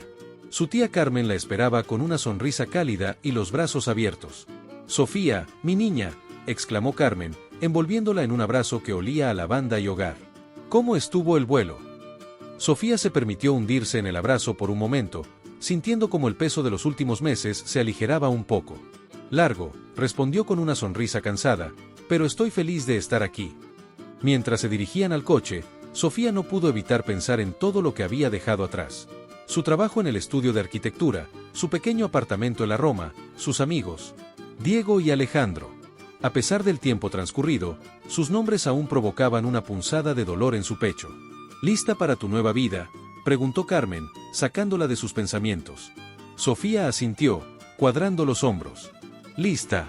S1: Su tía Carmen la esperaba con una sonrisa cálida y los brazos abiertos. «Sofía, mi niña», exclamó Carmen, envolviéndola en un abrazo que olía a lavanda y hogar. ¿Cómo estuvo el vuelo? Sofía se permitió hundirse en el abrazo por un momento, sintiendo como el peso de los últimos meses se aligeraba un poco. Largo, respondió con una sonrisa cansada, pero estoy feliz de estar aquí. Mientras se dirigían al coche, Sofía no pudo evitar pensar en todo lo que había dejado atrás. Su trabajo en el estudio de arquitectura, su pequeño apartamento en la Roma, sus amigos, Diego y Alejandro. A pesar del tiempo transcurrido, sus nombres aún provocaban una punzada de dolor en su pecho. ¿Lista para tu nueva vida?, preguntó Carmen, sacándola de sus pensamientos. Sofía asintió, cuadrando los hombros. Lista.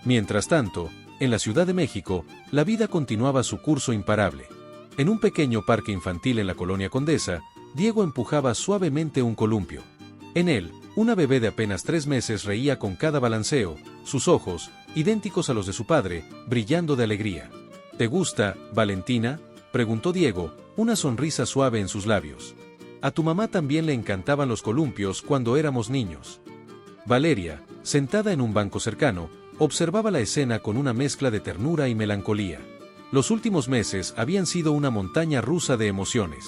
S1: Mientras tanto, en la Ciudad de México, la vida continuaba su curso imparable. En un pequeño parque infantil en la colonia Condesa, Diego empujaba suavemente un columpio. En él, una bebé de apenas 3 meses reía con cada balanceo, sus ojos, idénticos a los de su padre, brillando de alegría. ¿Te gusta, Valentina?, preguntó Diego, una sonrisa suave en sus labios. A tu mamá también le encantaban los columpios cuando éramos niños. Valeria, sentada en un banco cercano, observaba la escena con una mezcla de ternura y melancolía. Los últimos meses habían sido una montaña rusa de emociones.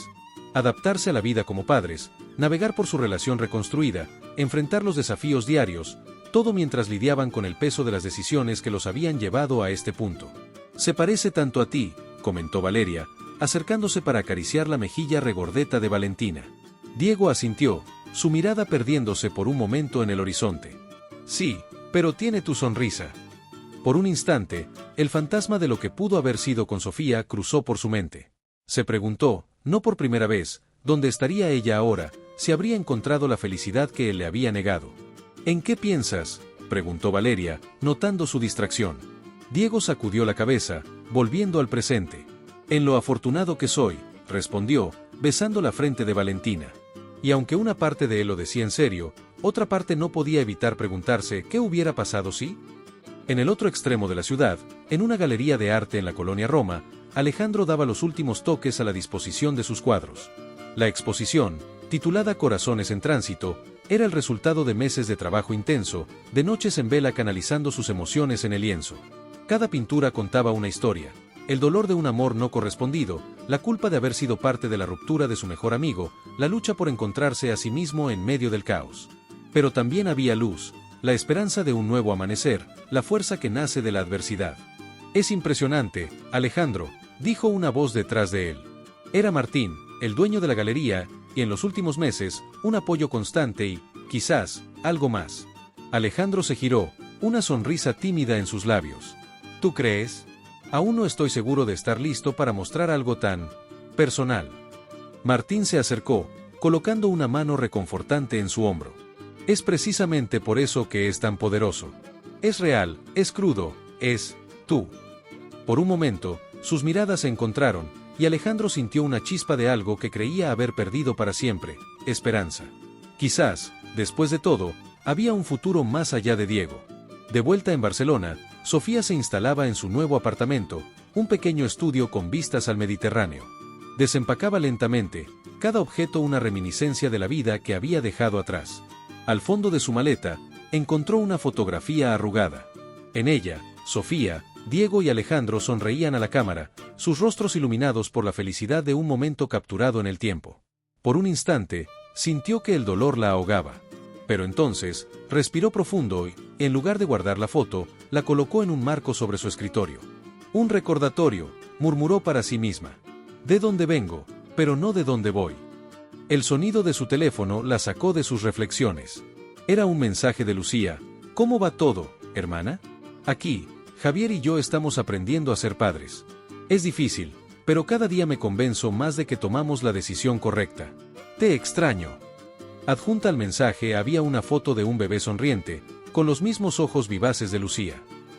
S1: Adaptarse a la vida como padres, navegar por su relación reconstruida, enfrentar los desafíos diarios, todo mientras lidiaban con el peso de las decisiones que los habían llevado a este punto. Se parece tanto a ti, comentó Valeria, acercándose para acariciar la mejilla regordeta de Valentina. Diego asintió, su mirada perdiéndose por un momento en el horizonte. Sí, pero tiene tu sonrisa. Por un instante, el fantasma de lo que pudo haber sido con Sofía cruzó por su mente. Se preguntó, no por primera vez, dónde estaría ella ahora, si habría encontrado la felicidad que él le había negado. ¿En qué piensas?, preguntó Valeria, notando su distracción. Diego sacudió la cabeza, volviendo al presente. En lo afortunado que soy, respondió, besando la frente de Valentina. Y aunque una parte de él lo decía en serio, otra parte no podía evitar preguntarse qué hubiera pasado si... En el otro extremo de la ciudad, en una galería de arte en la colonia Roma, Alejandro daba los últimos toques a la disposición de sus cuadros. La exposición, titulada Corazones en Tránsito, era el resultado de meses de trabajo intenso, de noches en vela canalizando sus emociones en el lienzo. Cada pintura contaba una historia. El dolor de un amor no correspondido, la culpa de haber sido parte de la ruptura de su mejor amigo, la lucha por encontrarse a sí mismo en medio del caos. Pero también había luz, la esperanza de un nuevo amanecer, la fuerza que nace de la adversidad. Es impresionante, Alejandro, dijo una voz detrás de él. Era Martín, el dueño de la galería, y en los últimos meses, un apoyo constante y, quizás, algo más. Alejandro se giró, una sonrisa tímida en sus labios. ¿Tú crees? Aún no estoy seguro de estar listo para mostrar algo tan personal. Martín se acercó, colocando una mano reconfortante en su hombro. Es precisamente por eso que es tan poderoso. Es real, es crudo, es tú. Por un momento, sus miradas se encontraron, y Alejandro sintió una chispa de algo que creía haber perdido para siempre, esperanza. Quizás, después de todo, había un futuro más allá de Diego. De vuelta en Barcelona, Sofía se instalaba en su nuevo apartamento, un pequeño estudio con vistas al Mediterráneo. Desempacaba lentamente, cada objeto una reminiscencia de la vida que había dejado atrás. Al fondo de su maleta, encontró una fotografía arrugada. En ella, Sofía, Diego y Alejandro sonreían a la cámara, sus rostros iluminados por la felicidad de un momento capturado en el tiempo. Por un instante, sintió que el dolor la ahogaba. Pero entonces, respiró profundo y, en lugar de guardar la foto, la colocó en un marco sobre su escritorio. Un recordatorio, murmuró para sí misma. De dónde vengo, pero no de dónde voy. El sonido de su teléfono la sacó de sus reflexiones. Era un mensaje de Lucía. ¿Cómo va todo, hermana? Aquí, Javier y yo estamos aprendiendo a ser padres. Es difícil, pero cada día me convenzo más de que tomamos la decisión correcta. Te extraño. Adjunta al mensaje había una foto de un bebé sonriente, con los mismos ojos vivaces de Lucía.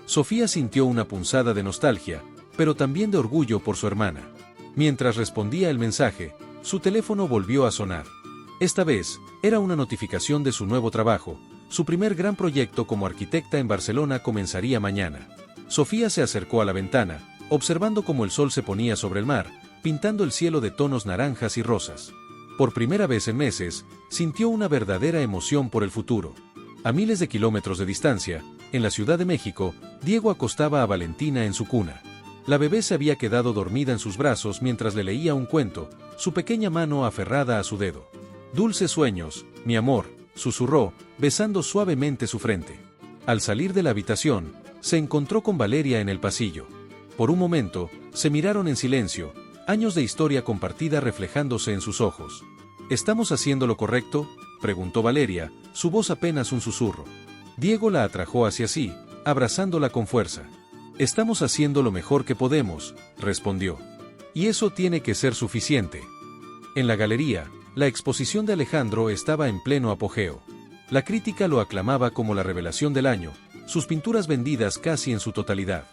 S1: Sofía sintió una punzada de nostalgia, pero también de orgullo por su hermana. Mientras respondía el mensaje, su teléfono volvió a sonar. Esta vez, era una notificación de su nuevo trabajo. Su primer gran proyecto como arquitecta en Barcelona comenzaría mañana. Sofía se acercó a la ventana, observando cómo el sol se ponía sobre el mar, pintando el cielo de tonos naranjas y rosas. Por primera vez en meses, sintió una verdadera emoción por el futuro. A miles de kilómetros de distancia, En la Ciudad de México, Diego acostaba a Valentina en su cuna. La bebé se había quedado dormida en sus brazos mientras le leía un cuento, su pequeña mano aferrada a su dedo. «Dulces sueños, mi amor», susurró, besando suavemente su frente. Al salir de la habitación, se encontró con Valeria en el pasillo. Por un momento, se miraron en silencio, años de historia compartida reflejándose en sus ojos. «¿Estamos haciendo lo correcto?», preguntó Valeria, su voz apenas un susurro. Diego la atrajo hacia sí, abrazándola con fuerza. «Estamos haciendo lo mejor que podemos», respondió. «Y eso tiene que ser suficiente». En la galería, la exposición de Alejandro estaba en pleno apogeo. La crítica lo aclamaba como la revelación del año, sus pinturas vendidas casi en su totalidad.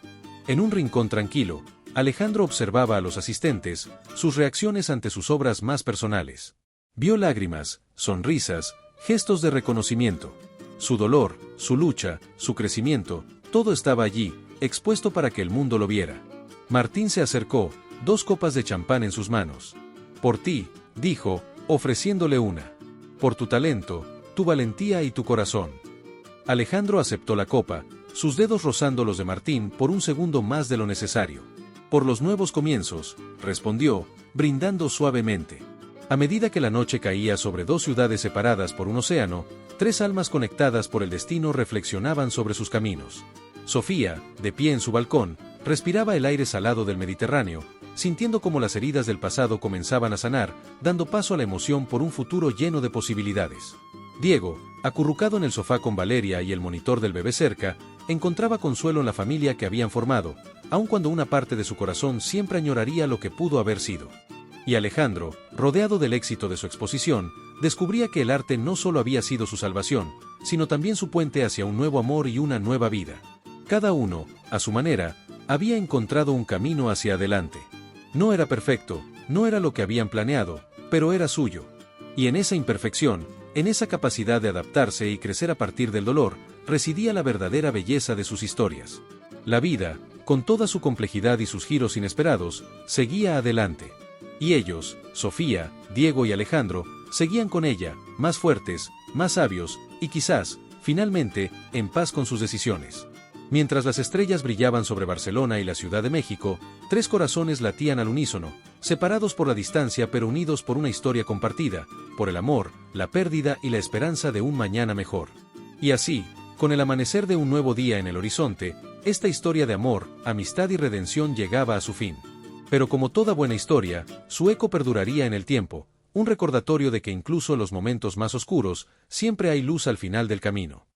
S1: En un rincón tranquilo, Alejandro observaba a los asistentes, sus reacciones ante sus obras más personales. Vio lágrimas, sonrisas, gestos de reconocimiento. Su dolor, su lucha, su crecimiento, todo estaba allí, expuesto para que el mundo lo viera. Martín se acercó, 2 copas de champán en sus manos. «Por ti», dijo, ofreciéndole una. «Por tu talento, tu valentía y tu corazón». Alejandro aceptó la copa, sus dedos rozando los de Martín por un segundo más de lo necesario. «Por los nuevos comienzos», respondió, brindando suavemente. A medida que la noche caía sobre 2 ciudades separadas por un océano, 3 almas conectadas por el destino reflexionaban sobre sus caminos. Sofía, de pie en su balcón, respiraba el aire salado del Mediterráneo, sintiendo como las heridas del pasado comenzaban a sanar, dando paso a la emoción por un futuro lleno de posibilidades. Diego, acurrucado en el sofá con Valeria y el monitor del bebé cerca, encontraba consuelo en la familia que habían formado, aun cuando una parte de su corazón siempre añoraría lo que pudo haber sido. Y Alejandro, rodeado del éxito de su exposición, descubría que el arte no solo había sido su salvación, sino también su puente hacia un nuevo amor y una nueva vida. Cada uno, a su manera, había encontrado un camino hacia adelante. No era perfecto, no era lo que habían planeado, pero era suyo. Y en esa imperfección, en esa capacidad de adaptarse y crecer a partir del dolor, residía la verdadera belleza de sus historias. La vida, con toda su complejidad y sus giros inesperados, seguía adelante. Y ellos, Sofía, Diego y Alejandro, seguían con ella, más fuertes, más sabios, y quizás, finalmente, en paz con sus decisiones. Mientras las estrellas brillaban sobre Barcelona y la Ciudad de México, 3 corazones latían al unísono, separados por la distancia pero unidos por una historia compartida, por el amor, la pérdida y la esperanza de un mañana mejor. Y así, con el amanecer de un nuevo día en el horizonte, esta historia de amor, amistad y redención llegaba a su fin. Pero como toda buena historia, su eco perduraría en el tiempo, un recordatorio de que incluso en los momentos más oscuros, siempre hay luz al final del camino.